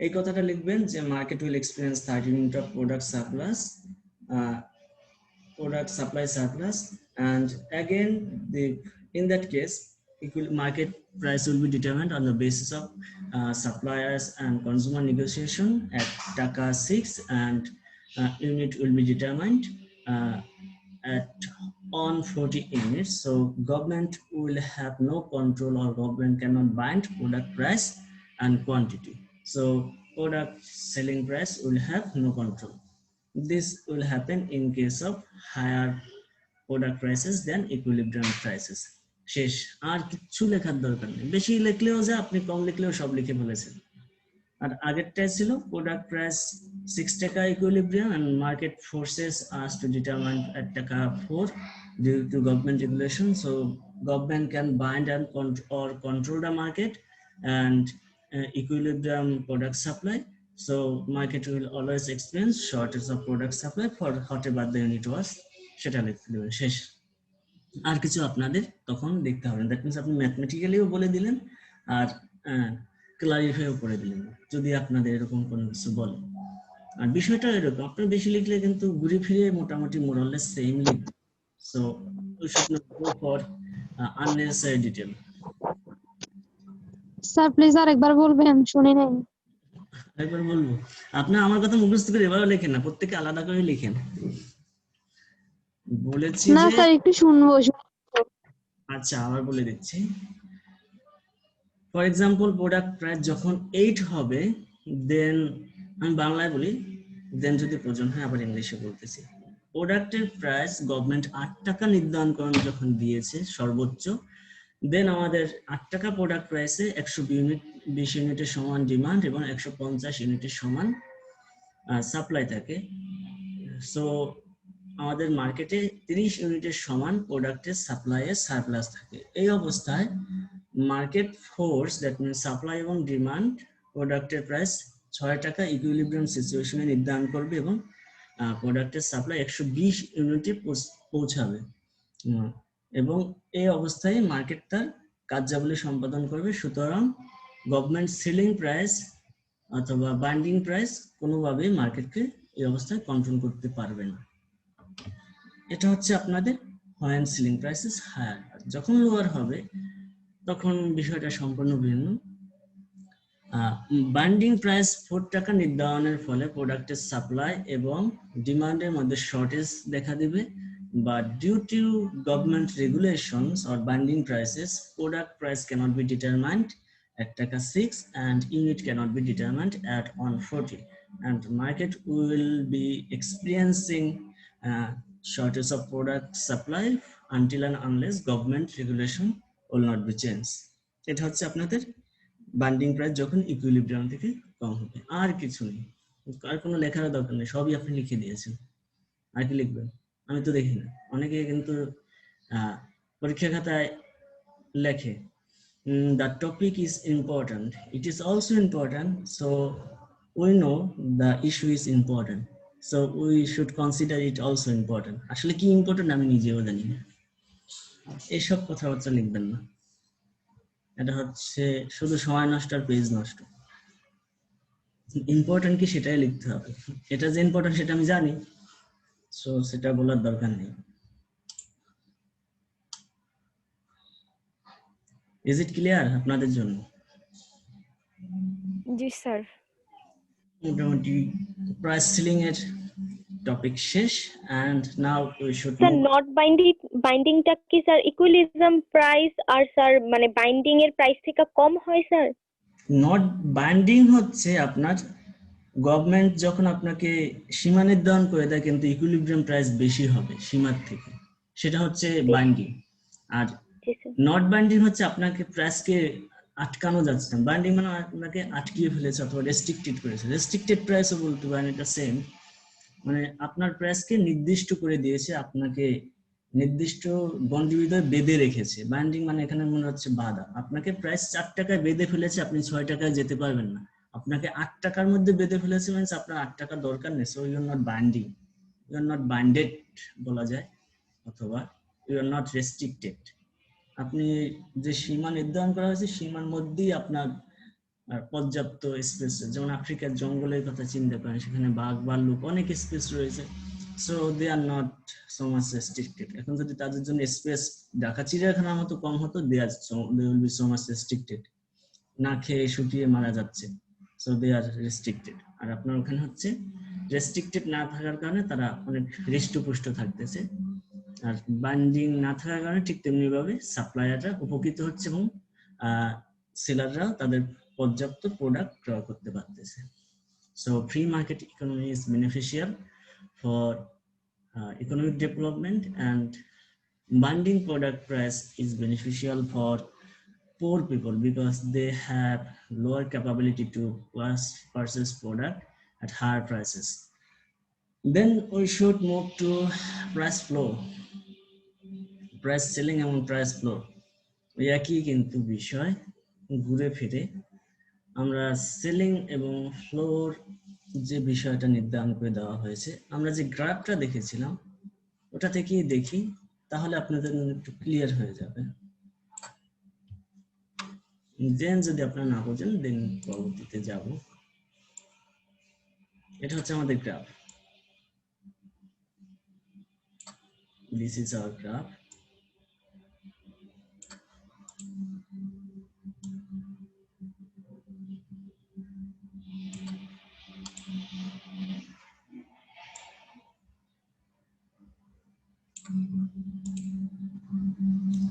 এই কথাটা লিখবেন যে market will experience 30 unit of product surplus product supply surplus, and again in that case market price will be determined on the basis of suppliers and consumer negotiation at taka 6, and unit will be determined at on 40 units. So government will have no control, or government cannot bind product price and quantity. So product selling price will have no control. This will happen in case of higher product prices than equilibrium prices. শেষ, আর কিছু লেখার দরকার নেই, বেশি লিখলেও যা, আপনি কম লিখলেও সব লিখে ফেলেছেন। আর আগেরটাই ছিল প্রোডাক্ট প্রাইস 6 টাকা equilibrium and market forces us to determine at টাকা 4 due to government regulation. So government can bind and or control the market and equilibrium product supply. So market will always experience shortage of product supply for whatever the unit was, সেটা লিখতে দেবেন। শেষ, আর কিছু আপনাদের তখন দেখতে হবে না। দ্যাট মিনস আপনি ম্যাথমেটিক্যালিও বলে দিলেন আর ক্লারিফাইও করে দিলেন যদি আপনাদের এরকম কোনো কিছু বলে। আর বিষয়টা এরকম, আপনি বেশি লিখলে কিন্তু ঘুরে ফিরে মোটামুটি মোরাললেস সেম লিখবেন। So we should not go for unnecessary detail. Sir please আরেকবার বলবেন, শুনি নাই। একবার বলবো, আপনি আমার কথা মুখস্থ করে এবারও লেখেন না, প্রত্যেকে আলাদা করে লিখেন। বলেছি না যে, স্যার একটু শুনবো। আচ্ছা আবার বলে দিচ্ছি। ফর এক্সাম্পল প্রোডাক্ট প্রাইস যখন 8 হবে, দেন আমি বাংলায় বলি, দেন যদি প্রয়োজন হয় আবার ইংলিশে বলতেছি। প্রোডাক্টের প্রাইস গভর্নমেন্ট 8 টাকা নির্ধারণ করেন যখন দিয়েছে সর্বোচ্চ, দেন আমাদের 8 টাকা প্রোডাক্ট প্রাইসে 120 ইউনিটের সমান ডিমান্ড এবং 150 ইউনিটের সমান সাপ্লাই থাকে। সো আমাদের মার্কেটে 30 ইউনিটের সমান প্রোডাক্টের সাপ্লাইয়ের সারপ্লাস থাকে। এই অবস্থায় market force, that means supply এবং ডিমান্ড, প্রোডাক্টের প্রাইস 6 টাকা ইকুইলিব্রিয়াম সিচুয়েশনে নির্ধারণ করবে এবং প্রোডাক্টের সাপ্লাই 120 ইউনিটে পৌঁছাবে। এবং এই অবস্থায় মার্কেট তার কার্যাবলী সম্পাদন করবে। সুতরাং গভর্নমেন্ট সিলিং প্রাইস অথবা বাইন্ডিং প্রাইস কোনোভাবেই মার্কেটকে এই অবস্থায় কন্ট্রোল করতে পারবে না। এটা হচ্ছে আপনাদের when selling price is higher। যখন লোয়ার হবে তখন বিষয়টা সম্পূর্ণ ভিন্ন। বাইন্ডিং প্রাইস 4 টাকা নির্ধারণের ফলে প্রোডাক্টের সাপ্লাই এবং ডিমান্ডের মধ্যে শর্টেজ দেখা দিবে, but due to government regulations or binding prices, product price cannot be determined at taka 6 and unit cannot be determined at 140, and market will be experiencing shortage of product supply until and unless government regulation will not be changed. এটা হচ্ছে আপনাদের binding price যখন equilibrium থেকে কম হবে। আর কিছু নেই, আর কোনো লেখার দরকার নেই, সবই আপনি লিখে দিয়েছেন। আর কি লিখবেন? আমি তো দেখি না, অনেকে কিন্তু পরীক্ষা খাতায় লেখে the topic is important, it is also important, so we know the issue is important, so we should consider it also important. আসলে কি ইম্পর্টেন্ট আমি নিজেও জানি না, এইসব কথাবার্তা লিখবেন না। এটা হচ্ছে শুধু সময় নষ্ট আর পেজ নষ্ট। ইম্পর্টেন্ট কি সেটাই লিখতে হবে, এটা যে ইম্পর্টেন্ট সেটা আমি জানি, সো সেটা বলার দরকার নেই। ইজ ইট ক্লিয়ার আপনাদের জন্য? জি স্যার। মোটামুটি প্রাইস সিলিং এর টপিক শেষ, and now we should sir not বাইন্ডিংটা কি স্যার ইকুইলিব্রিয়াম প্রাইস আর স্যার মানে বাইন্ডিং এর প্রাইস থেকে কম হয় স্যার? নট বাইন্ডিং হচ্ছে আপনার গভর্নমেন্ট যখন আপনাকে সীমা নির্ধারণ করে দেয় কিন্তু ইকুইলিব্রিয়াম প্রাইস বেশি হবে সীমার থেকে, সেটা হচ্ছে বাইন্ডিং। আর নট বাইন্ডিং হচ্ছে আপনাকে প্রাইসকে আটকানো যাচ্ছে না। বাইন্ডিং মানে আপনাকে আটকিয়ে ফেলেছে অথবা রেস্ট্রিক্টেড করেছে। রেস্ট্রিক্টেড প্রাইসও বলতে পারেন, এটা সেম, মানে আপনার প্রাইসকে নির্দিষ্ট করে দিয়েছে, আপনাকে নির্দিষ্ট গণ্ডির ভিতরে বেঁধে রেখেছে। বাইন্ডিং মানে এখানে মনে হচ্ছে বাধা, আপনাকে প্রাইস 4 টাকায় বেঁধে ফেলেছে, আপনি 6 টাকায় যেতে পারবেন না। আপনাকে 8 টাকার মধ্যে বেঁধে ফেলেছে, মানে আপনার 8 টাকা দরকার নেই, so you are not binding, you are not binded বলা যায়, অথবা ইউ আর নট রেস্ট্রিক্টেড। আপনি যে সীমা নির্ধারণ করা হয়েছে সীমার মধ্যেই আপনার পর্যাপ্ত স্পেস, যেমন আফ্রিকার জঙ্গলের কথা চিন্তা করেন, সেখানে বাঘ ভাল্লুক অনেক স্পেস রয়েছে, so they are not so much restricted. এখন যদি তাদের জন্য স্পেস ঢাকা চিড়িয়াখানার মতো কম হতো, they will be so much restricted, না খেয়ে শুকিয়ে মারা যাচ্ছে, so they are restricted. আর আপনার ওখানে হচ্ছে রেস্ট্রিক্টেড না থাকার কারণে তারা অনেক হৃষ্টপুষ্ট থাকতেছে, আর বাইন্ডিং না থাকার কারণে ঠিক তেমনি ভাবে সাপ্লায়াররা উপকৃত হচ্ছে এবং সেলাররা তাদের পর্যাপ্ত প্রোডাক্ট ক্রয় করতে পারতেছে। So free market economy is beneficial for economic development, and binding product price is beneficial for poor people because they have lower capability to purchase product at higher prices. Then we should move to price flow, price selling এবং price flow একই কিন্তু বিষয়, ঘুরে ফিরে আমরা selling এবং floor যে বিষয়টা নির্ধারণ করে দেওয়া হয়েছে, আমরা যে গ্রাফটা দেখেছিলাম ওটা থেকেই দেখি, তাহলে আপনাদের একটু ক্লিয়ার হয়ে যাবে। দেন যদি আপনারা না বোঝেন দেন পরবর্তীতে যাব। এটা হচ্ছে আমাদের graph, this is hour graph.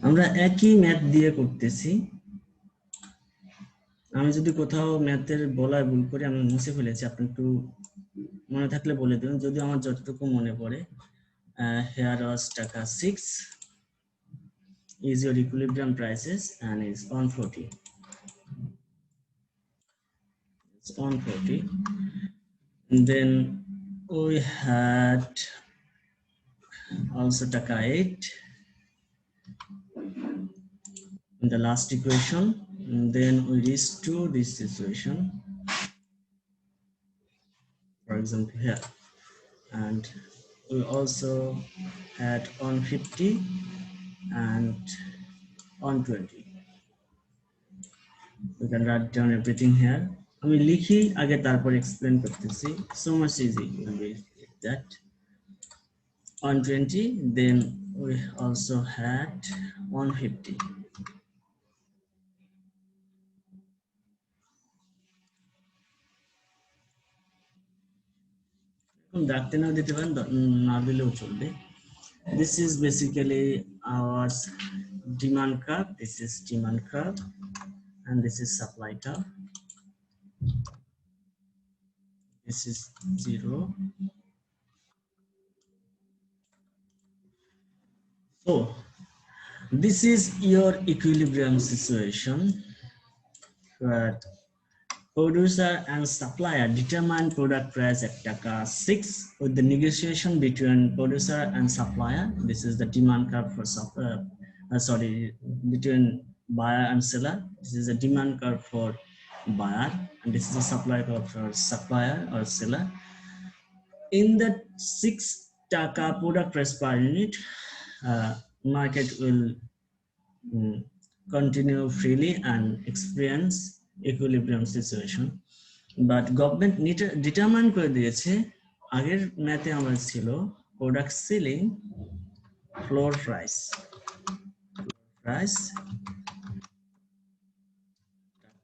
আমরা একই ম্যাথ দিয়ে করতেছি, আমি যদি কোথাও ম্যাথের বলায় ভুল করি আমি মুছে ফেলেছি, আপনি একটু মনে থাকলে বলে দেবেন। যদি আমার যতটুকু মনে পড়ে, here was টাকা 6 is your equilibrium prices and is 140. It's 140. And then we had also টাকা 8 in the last equation. And then we reach to this situation, for example here, and we also had 150 and 120. We can write down everything here. আমি লিখি আগে তারপর explain করতেছি, so much easy will be that. 120, then we also had 150. ডাকতে না দিতে পারেন, না দিলেও চলবে। This is basically our demand curve. This is demand curve, and this is supply curve. This is 0. So this is your equilibrium situation where producer and supplier determine product price at টাকা 6 with the negotiation between producer and supplier. This is the demand curve for between buyer and seller. This is a demand curve for buyer, and this is a supply curve for supplier or seller. In the 6 টাকা product price per unit, market will continue freely and experience equilibrium situation, but government determine করে দিয়েছে, আগের ম্যাথে আমরা ছিল product selling floor price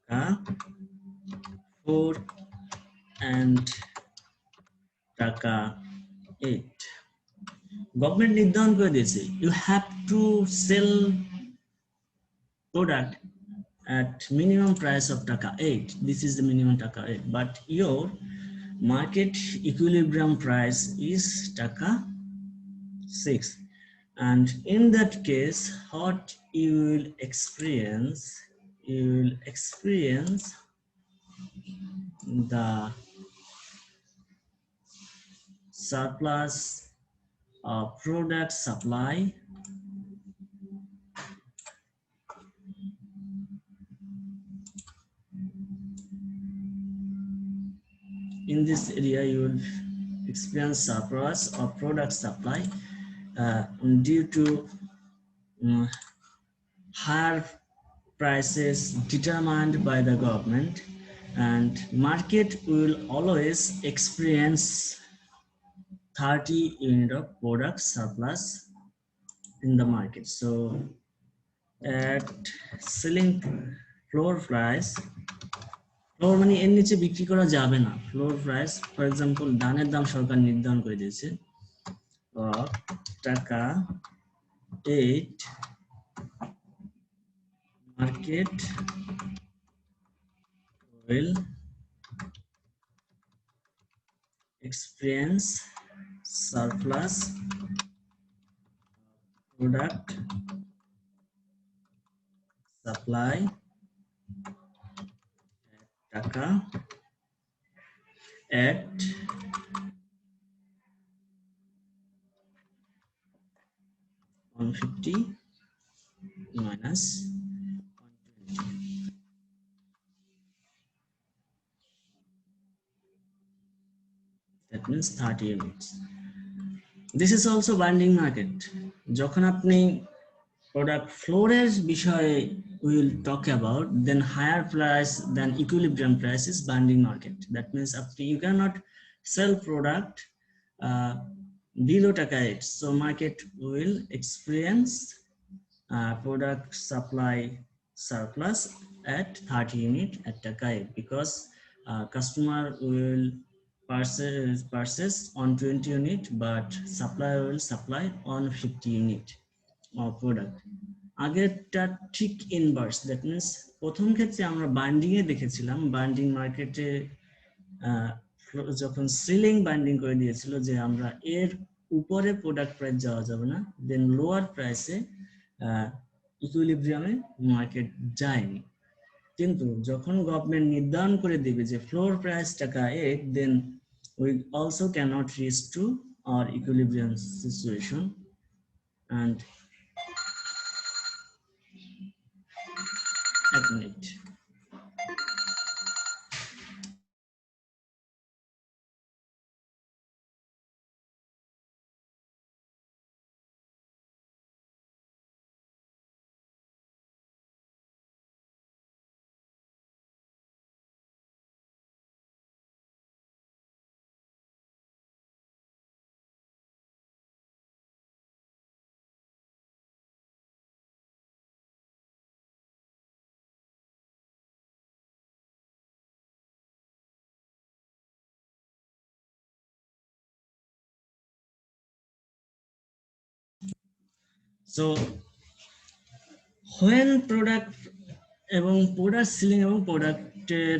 টাকা 4 and টাকা 8, government নির্ধারণ করে দিয়েছে you have to sell product at minimum price of টাকা 8. This is the minimum টাকা 8, but your market equilibrium price is টাকা 6, and in that case what you will experience the surplus of product supply in this area. You will experience surplus of product supply due to higher prices determined by the government, and market will always experience 30 unit of product surplus in the market. So at selling floor price, floor মানে এর নিচে বিক্রি করা যাবে না। Floor price for example ধানের দাম সরকার নির্ধারণ করে দিয়েছে টাকা 8, market will experience surplus product supply টাকা at $150 minus 120. That means 30 units. This is also binding market. যখন আপনি product floors বিষয়ে will talk about, then higher price than equilibrium price is binding market. That means you cannot sell product below টাকা 8. So market will experience product supply surplus at 30 unit at টাকা 8 because customer will purchase on 20 unit but supplier will supply on 50 unit of product. আগেরটা ঠিক inverse. That means প্রথম ক্ষেত্রে আমরা binding এ দেখেছিলাম binding মার্কেটে যখন সিলিং বাইন্ডিং করে দিয়েছিল যে আমরা এর উপরে প্রোডাক্ট প্রাইস যাওয়া যাবে না, দেন লোয়ার প্রাইসে ইকুইলিব্রিয়ামে মার্কেট যায়নি। কিন্তু যখন গভর্নমেন্ট নির্ধারণ করে দিবে যে ফ্লোর প্রাইস টাকা 8, দেন we also cannot reach to our equilibrium situation. And a minute. So when product এবং প্রোডাক্ট সিলিং এবং প্রোডাক্টের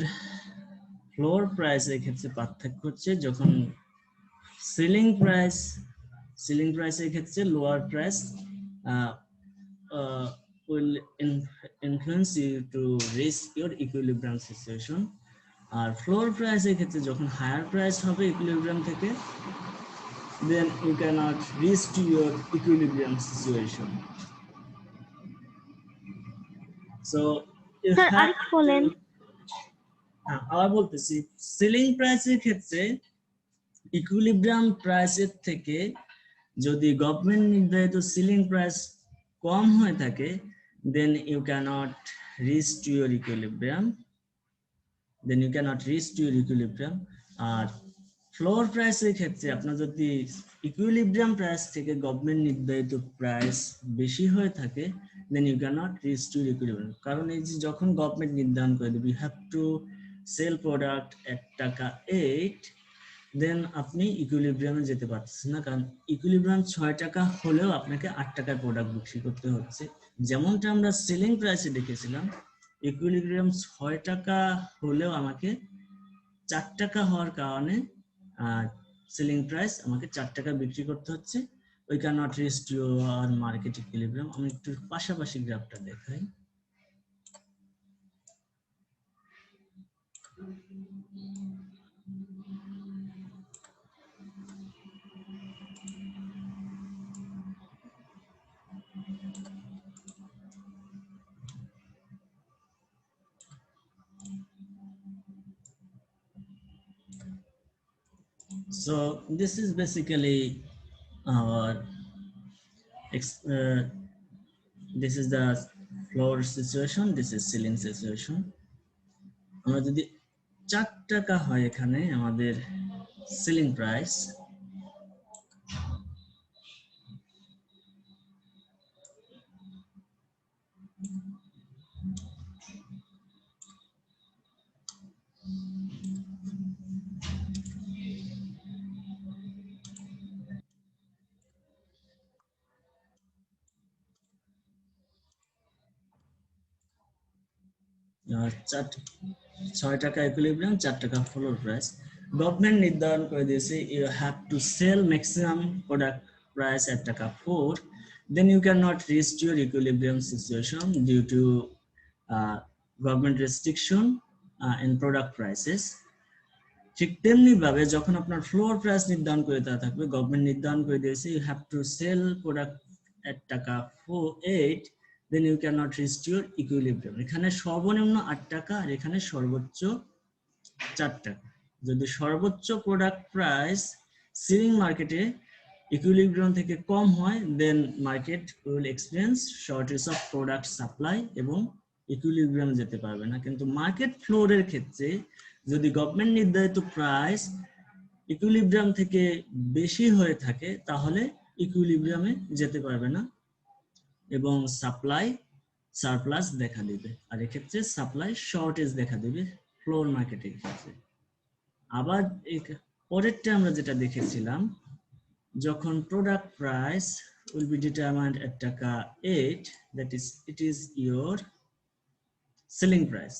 ফ্লোর প্রাইসের ক্ষেত্রে পার্থক্য হচ্ছে যখন সিলিং প্রাইসের ক্ষেত্রে lower price will influence you to reach your equilibrium situation. আর ফ্লোর প্রাইসের ক্ষেত্রে যখন হায়ার প্রাইস হবে ইকুইলিব্রিয়াম থেকে, then you cannot reach to your equilibrium situation. So you Sir, have আরেকটু বলেন। আবার বলতেছি, সিলিং প্রাইসের ক্ষেত্রে ইকুইলিব্রিয়াম প্রাইসের থেকে যদি গভর্নমেন্ট নির্ধারিত সিলিং প্রাইস কম হয়ে থাকে, then you cannot reach to your equilibrium. আর ফ্লোর প্রাইসের ক্ষেত্রে আপনার যদি ইকুইলিব্রিয়াম প্রাইস থেকে গভর্নমেন্ট নির্ধারিত প্রাইস বেশি হয়ে থাকে, then you cannot reach to equilibrium. কারণ এই যে যখন গভর্নমেন্ট নির্ধারণ করে দেবে you have to sell product at টাকা 8, দেন আপনি ইকুইলিব্রিয়ামে যেতে পারতেছেন না, কারণ ইকুইলিব্রিয়াম 6 টাকা হলেও আপনাকে 8 টাকার প্রোডাক্ট বিক্রি করতে হচ্ছে। যেমনটা আমরা সেলিং প্রাইসে দেখেছিলাম, ইকুইলিব্রিয়াম 6 টাকা হলেও আমাকে 4 টাকা হওয়ার কারণে সেলিং প্রাইস আমাকে 4 টাকা বিক্রি করতে হচ্ছে। We cannot reach to our market equilibrium. আমি একটু পাশাপাশি গ্রাফটা দেখাই। So this is basically our this is the floor situation, this is ceiling situation. আমরা যদি 4 টাকা হয় এখানে আমাদের সিলিং প্রাইস, ছয় টাকা ইকুইলিব্রিয়াম, 4 টাকা ফ্লোর প্রাইস। গভর্নমেন্ট নির্ধারণ করে দিয়েছে you have to sell maximum product price at টাকা 4, then you cannot reach your equilibrium situation due to government restriction in product prices. ঠিক তেমনি ভাবে যখন আপনার ফ্লোর প্রাইস নির্ধারণ করে দেওয়া থাকবে, গভর্নমেন্ট নির্ধারণ করে দিয়েছে you have to sell product at টাকা 8, then you cannot reach your equilibrium. এখানে সর্বনিম্ন 8 টাকা আর এখানে সর্বোচ্চ 4 টাকা। যদি সর্বোচ্চ প্রোডাক্ট প্রাইস সিলিং মার্কেটে ইকুইলিব্রিয়াম থেকে কম হয়, then market will experience shortage of product supply এবং ইকুইলিব্রিয়াম যেতে পারবে না। কিন্তু মার্কেট ফ্লোরের ক্ষেত্রে যদি গভর্নমেন্ট নির্ধারিত প্রাইস ইকুইলিব্রিয়াম থেকে বেশি হয়ে থাকে তাহলে ইকুইলিব্রিয়ামে যেতে পারবে না এবং সাপ্লাই সারপ্লাস দেখা দিবে, আর এক্ষেত্রে সাপ্লাই শর্টেজ দেখা দিবে ফ্লোর মার্কেটের ক্ষেত্রে। আবার পরেরটা আমরা যেটা দেখেছিলাম, যখন product price will be determined at টাকা 8, that is it is your selling price,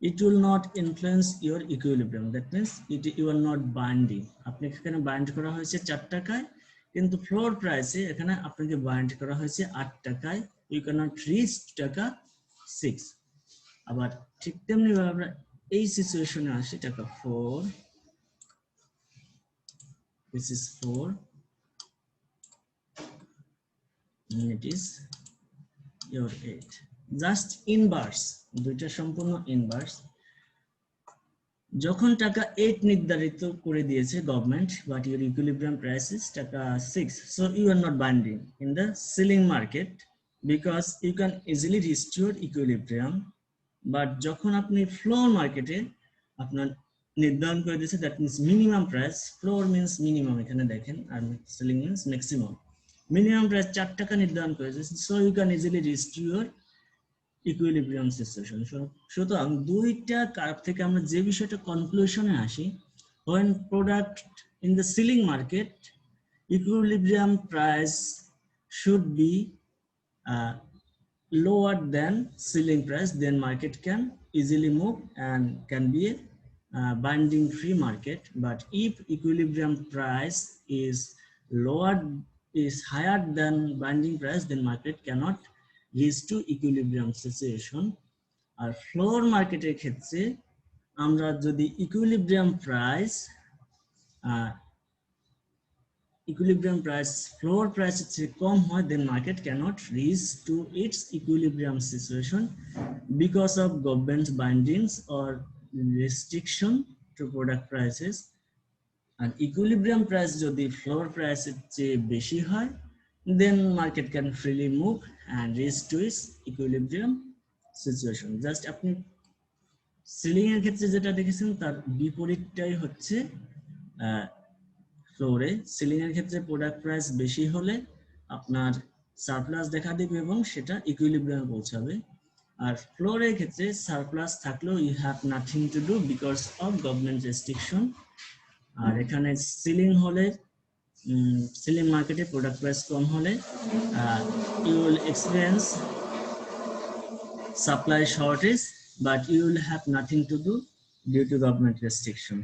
it will not influence your equilibrium, that means you are not binding. আপনি এখানে বাইন্ড করা হয়েছে 4 টাকায়, কিন্তু ফ্লোর প্রাইসে এখানে আপনাকে বাইন্ড করা হয়েছে 8 টাকায়, you cannot reach টাকা 6। আবার ঠিক তেমনি ভাবে আমরা এই সিচুয়েশনে আসি টাকা 4, this is 4 and it is your 8, just inverse, দুইটা সম্পূর্ণ ইনভার্স। যখন টাকা 8 নির্ধারিত করে দিয়েছে government, but your equilibrium price is টাকা 6, so you are not binding in the selling market because you can easily reach your equilibrium. But যখন আপনি ফ্লোর মার্কেটে আপনার নির্ধারণ করে দিয়েছে, that means minimum price, floor means minimum এখানে দেখেন, আর ceiling means maximum. Minimum price 4 টাকা নির্ধারণ করে দিয়েছে, so you can easily reach to your equilibrium situation. সুতরাং দুইটা কার্ভ থেকে আমরা যে বিষয়টা কনক্লুশনে আসি, when product in the selling market equilibrium price should be lower than selling price, then market can easily move and can be a binding free market. But if equilibrium price is higher than binding price, then market cannot reach to equilibrium situation. আর floor মার্কেটের ক্ষেত্রে আমরা যদি equilibrium price floor প্রাইসের চেয়ে কম হয়, then market cannot reach to its equilibrium situation because of government bindings or restriction to product prices. আর equilibrium price যদি ফ্লোর প্রাইসের চেয়ে বেশি হয়, then market can freely move and reach to its equilibrium situation. Just আপনি ceiling এর ক্ষেত্রে যেটা দেখেছেন তার বিপরীতটাই হচ্ছে ফ্লোরে। সিলিং এর ক্ষেত্রে প্রোডাক্ট প্রাইস বেশি হলে আপনার সারপ্লাস দেখা দিবে এবং সেটা ইকুইলিব্রিয়ামে পৌঁছাবে। আর ফ্লোরের ক্ষেত্রে সারপ্লাস থাকলেও you have nothing to do because of government restriction. আর এখানে সিলিং হলে সিলিং মার্কেটে প্রোডাক্ট প্রাইস কম হলে you will experience supply shortage, but you will have nothing to do due to government restriction.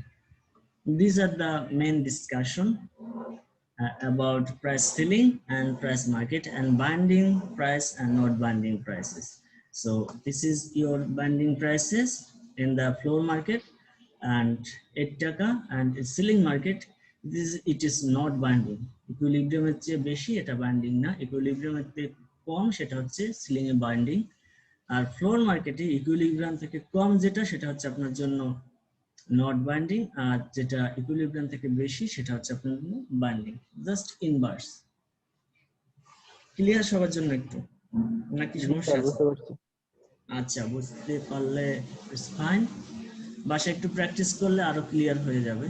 These are the main discussion about price ceiling and price market and binding price and not binding prices. So this is your binding prices in the floor market and 8 টাকা, and ceiling market it is not binding. Equilibrium এর চেয়ে বেশি এটা binding না, equilibrium এর থেকে কম সেটা হচ্ছে সিলিং এ বাইন্ডিং। আর ফ্লোর মার্কেটে ইকুইলিব্রিয়াম থেকে কম যেটা সেটা হচ্ছে আপনার জন্য নট বাইন্ডিং, আর যেটা ইকুইলিব্রিয়াম থেকে বেশি সেটা হচ্ছে আপনার জন্য বাইন্ডিং। Just inverse. ক্লিয়ার সবার জন্য একটু নাকি সমস্যা আছে? আচ্ছা, বুঝতে পারলে ইটস ফাইন। বাসায় একটু প্র্যাকটিস করলে আরো ক্লিয়ার হয়ে যাবে।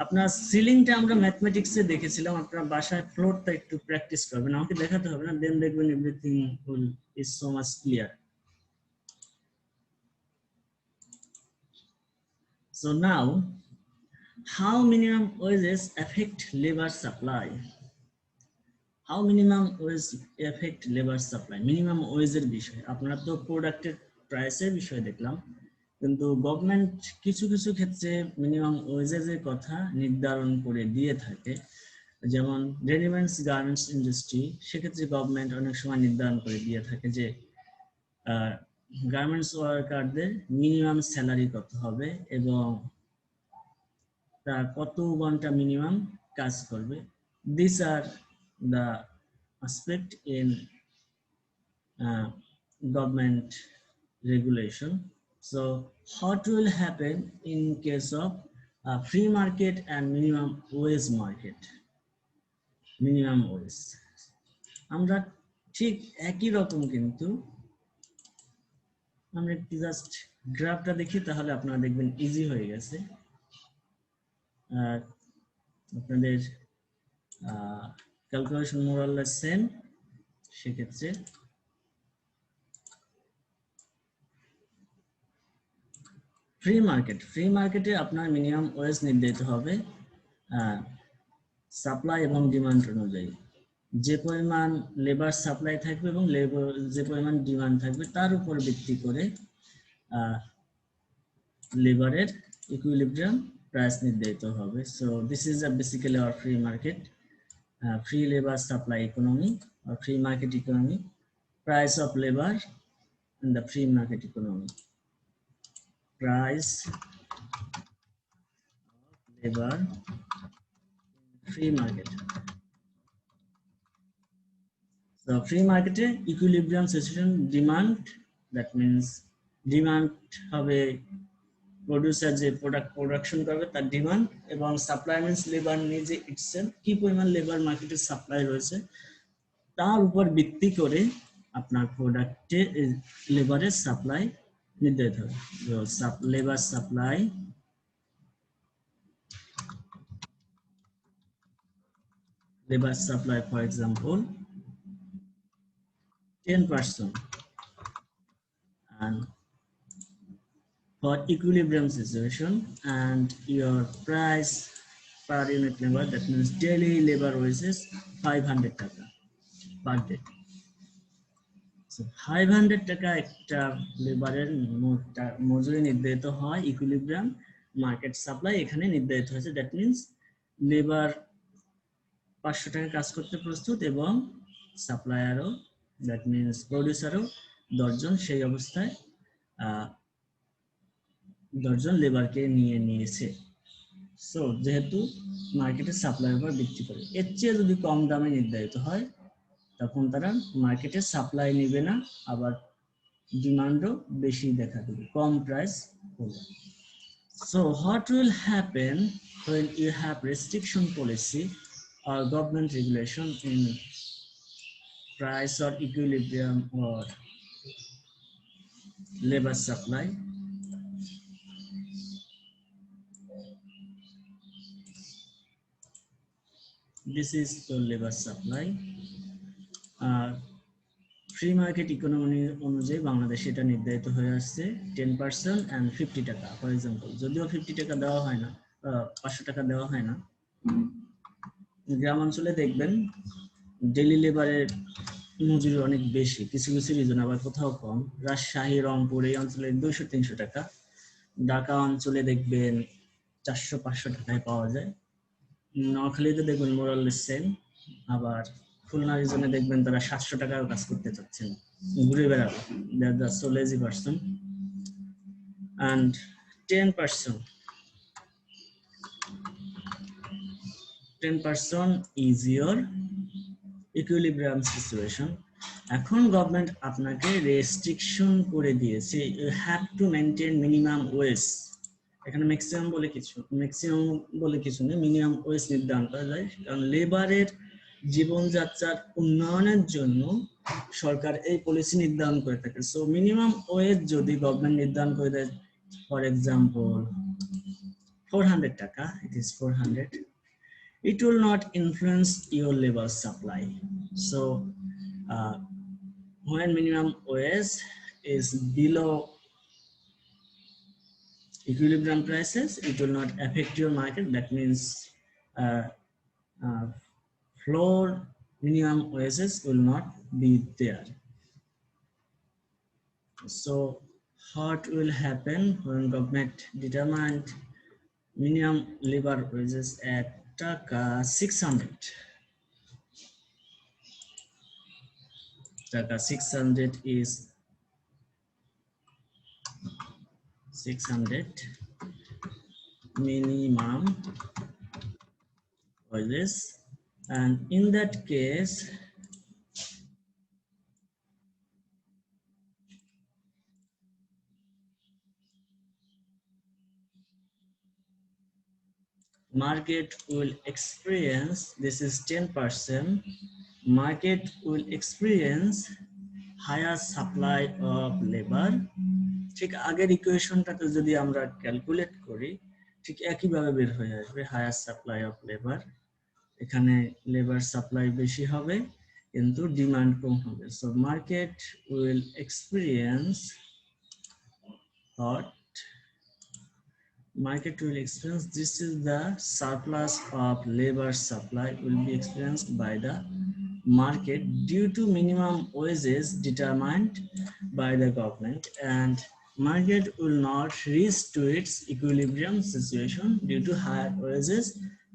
আপনার সিলিংটা আমরা ম্যাথমেটিক্সে দেখেছিলাম, আপনার বাসায় ফ্লোরটা একটু প্র্যাকটিস করবেন, আমাকে দেখাতে হবে না, দেন দেখবেন everything will is so much clear. So now, how minimum wages affect labor supply? How minimum wage affect labour supply, minimum ওয়েজের বিষয়। আপনারা তো প্রোডাক্টের প্রাইসের বিষয় দেখলাম, কিন্তু গভর্নমেন্ট কিছু কিছু ক্ষেত্রে মিনিমাম ওয়েজের কথা নির্ধারণ করে দিয়ে থাকে। যেমন রেডিমেডস গার্মেন্টস ইন্ডাস্ট্রি, সেক্ষেত্রে গভর্নমেন্ট অনেক সময় নির্ধারণ করে দিয়ে থাকে যে গার্মেন্টস ওয়ার্কারদের মিনিমাম স্যালারি কত হবে এবং তার কত ঘন্টা মিনিমাম কাজ করবে। This are the aspect in government regulation. So what will happen in case of free market and minimum wage market? Minimum wage আমরা ঠিক একই রকম, কিন্তু আমরা একটু জাস্ট গ্রাফটা দেখি, তাহলে আপনারা দেখবেন ইজি হয়ে গেছে। আপনাদের ক্যালকুলেশন মোরাললেস সেম। সেক্ষেত্রে ফ্রি মার্কেটে আপনার মিনিমাম ওয়েজ নির্ধারিত হবে সাপ্লাই এবং ডিমান্ড অনুযায়ী। যে পরিমাণ লেবার সাপ্লাই থাকবে এবং যে পরিমাণ ডিমান্ড থাকবে তার উপর ভিত্তি করে লেবারের ইকুইলিব্রিয়াম প্রাইস নির্ধারিত হবে। So this is basically our free market, free labor supply economy or free market economy, price of labor in the free market economy, price of labor in free market. So free market equilibrium situation, demand, that means demand হবে producer যে production করবে তার demand, এবং supply means labour নিজে itself, কি পরিমাণ labour মার্কেটে supply রয়েছে তার উপর ভিত্তি করে আপনার প্রোডাক্টে লেবারের সাপ্লাই নির্ধারিত হবে। Labour supply for example 10%, and for equilibrium situation, and your price per unit labor, that means daily labor wages 500 টাকা per day. So 500 টাকা একটা লেবারের মজুরি নির্ধারিত হয় ইকুইলিব্রিয়াম মার্কেট সাপ্লাই এখানে নির্ধারিত হয়েছে। দ্যাট মিন্স লেবার 500 টাকা কাজ করতে প্রস্তুত এবং সাপ্লায়ারও, দ্যাট মিন্স প্রোডিউসারও 10 জন, সেই অবস্থায় 10 জন লেবারকে নিয়েছে। সো যেহেতু মার্কেটের সাপ্লাইয়ের উপর ভিত্তি করে, এর চেয়ে যদি কম দামে নির্ধারিত হয় তখন তারা মার্কেটে সাপ্লাই নেবে না, আবার ডিমান্ডও বেশি দেখা দেবে, কম প্রাইস হলে। So what will happen when you have restriction policy or government regulation in price or equilibrium or labor supply? This is the labor supply. Free market economy অনুযায়ী বাংলাদেশে এটা নির্ধারিত হয়ে আসছে 10% and 50 টাকা ফর এক্সাম্পল। যদিও 50 টাকা দেওয়া হয় না, 500 টাকা দেওয়া হয় না। গ্রাম অঞ্চলে দেখবেন ডেইলি লেবারের মজুরি অনেক বেশি, কিছু কিছু রিজন আবার কোথাও কম। রাজশাহী, রংপুর এই অঞ্চলে 200-300 টাকা, ঢাকা অঞ্চলে দেখবেন 400-500 টাকায় পাওয়া যায়। নোয়াখালীতে দেখবেন মোরাললেস সেম, আবার খুলনা রিজনে দেখবেন তারা 700 টাকায় কাজ করতে চাচ্ছেন, ঘুরে বেড়াবে, they are the so lazy person. And 10% is your equilibrium situation. এখন গভর্নমেন্ট আপনাকে রেস্ট্রিকশন করে দিয়েছে, you have to maintain minimum wage. এখানে ম্যাক্সিমাম বলে কিছু নেই, মিনিমাম ওয়েজ নির্ধারণ করা যায়, কারণ লেবারের জীবনযাত্রার উন্নয়নের জন্য সরকার এই পলিসি নির্ধারণ করে থাকে। সো মিনিমাম ওয়েজ যদি গভর্নমেন্ট নির্ধারণ করে দেয়, ফর এক্সাম্পল 400 টাকা, it is 400, it will not influence your labor supply. So when minimum wage is below equilibrium prices, it will not affect your market. That means floor minimum wages will not be there. So what will happen when government determined minimum labor wages at taka 600? Taka 600 is 600 minimum wages, and in that case market will experience, this is 10%, market will experience higher supply of labor. ঠিক আগের ইকুয়েশনটাতে যদি আমরা calculate করি ঠিক একইভাবে বের হয়ে আসবে, হায়ার সাপ্লাই অফ লেবার। এখানে লেবার সাপ্লাই বেশি হবে কিন্তু ডিমান্ড কম হবে। So market will experience what market will experience, this is the surplus of labor supply will be experienced by the market due to minimum wages determined by the government, and market will not reach to its equilibrium situation due to higher wages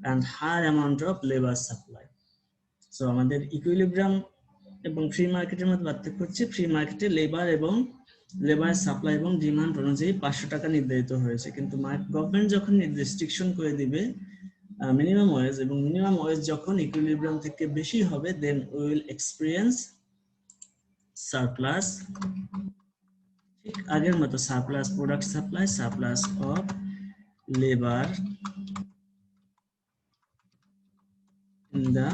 and higher amount of labor supply. So আমাদের equilibrium এবং free মার্কেটের মধ্যে পার্থক্য হচ্ছে free মার্কেটে labour এবং labour supply এবং demand অনুযায়ী 500 টাকা নির্ধারিত হয়েছে, কিন্তু গভর্নমেন্ট যখন রেস্ট্রিকশন করে দিবে মিনিমাম ওয়েজ, এবং মিনিমাম ওয়েজ যখন ইকুইলিব্রিয়াম থেকে বেশি হবে then we will experience surplus, ঠিক আগের মতো surplus product supply, surplus of labour in the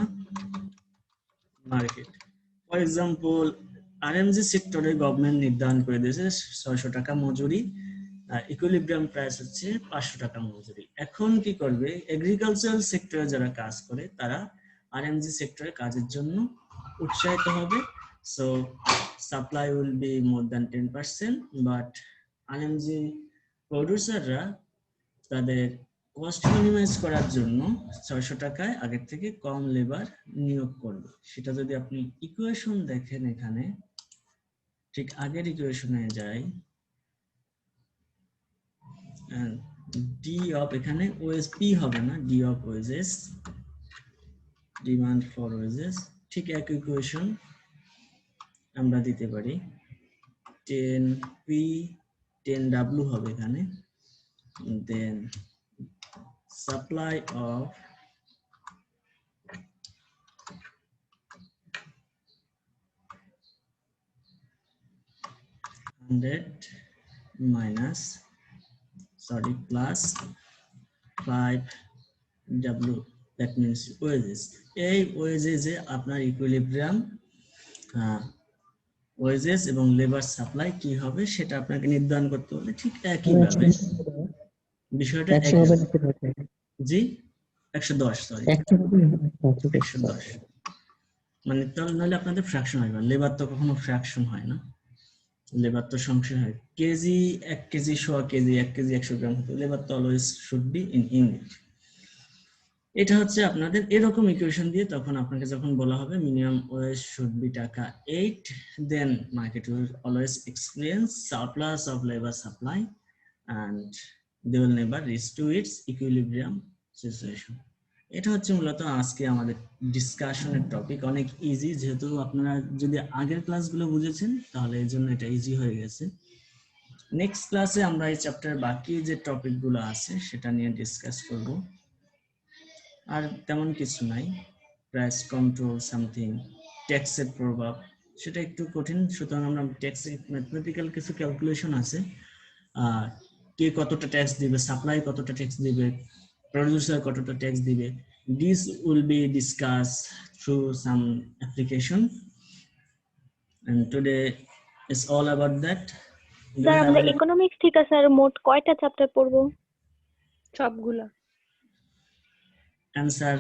market. For example RMG সেক্টরে গভর্নমেন্ট নির্ধারণ করে দিয়েছে 600 টাকা মজুরি, ইকুইলিব্রিয়াম প্রাইস হচ্ছে 500 টাকা মজুরি। এখন কি করবে, এগ্রিকালচারাল সেক্টরে যারা কাজ করে তারা আরএমজি সেক্টরে কাজের জন্য উৎসাহিত হবে। So supply will be more than 10%, but RMG প্রডিউসাররা তাদের কস্ট মিনিমাইজ করার জন্য 600 টাকায় আগের থেকে কম লেবার নিয়োগ করবে। সেটা যদি আপনি ইকুয়েশন দেখেন, এখানে ঠিক আগের ইকুয়েশনে যাই, ডি অফ, এখানে ওএস পি হবে না, D of wages, demand for wages, ঠিক এক ইকুয়েশন আমরা দিতে পারি 10p 10w হবে এখানে, দেন supply of plus 5w, that means wages. এই wages এ আপনার ইকুইলিব্রিয়াম ওয়েজেস এবং লেবার সাপ্লাই কি হবে সেটা আপনাকে নির্ধারণ করতে হবে। ঠিক একইভাবে বিষয়টা জি 110, সরি 110, মানে তাহলে আপনাদের ফ্র্যাকশন হয় না, লেবার তো কখনো ফ্র্যাকশন হয় না, লেবার তো সংখ্যা হয় কেজি, 1 কেজি 100 কেজি, 1 কেজি 100 গ্রাম হতো, লেবার তো always should be in unit. এটা হচ্ছে আপনাদের এরকম ইকুয়েশন দিয়ে তখন আপনাকে যখন বলা হবে মিনিমাম ওয়েজ শুড বি টাকা 8, then market will always experience surplus of labour supply and they will never reach to its equilibrium situation. এটা হচ্ছে মূলত আজকে আমাদের ডিসকাশনের টপিক। অনেক ইজি, যেহেতু আপনারা যদি আগের ক্লাসগুলো বুঝেছেন তাহলে এর জন্য এটা ইজি হয়ে গেছে। নেক্সট ক্লাসে আমরা এই চ্যাপ্টারের বাকি যে টপিকগুলো আছে সেটা নিয়ে ডিসকাস করব। আর তেমন কিছু নাই, প্রাইস কন্ট্রোল সামথিং, ট্যাক্সের প্রভাব, সেটা একটু কঠিন, সুতরাং আমরা ট্যাক্স ম্যাথমেটিক্যাল কিছু ক্যালকুলেশন আছে, কে কতটা ট্যাক্স দিবে, সাপ্লাই কতটা ট্যাক্স দিবে, প্রোডিউসার কতটা ট্যাক্স দিবে, this will be discuss through some application, and today is all about that. Sir আমরা ইকোনমিক্স থেকে স্যার মোট কয়টা চ্যাপ্টার পড়বো? সবগুলা। অ্যানসার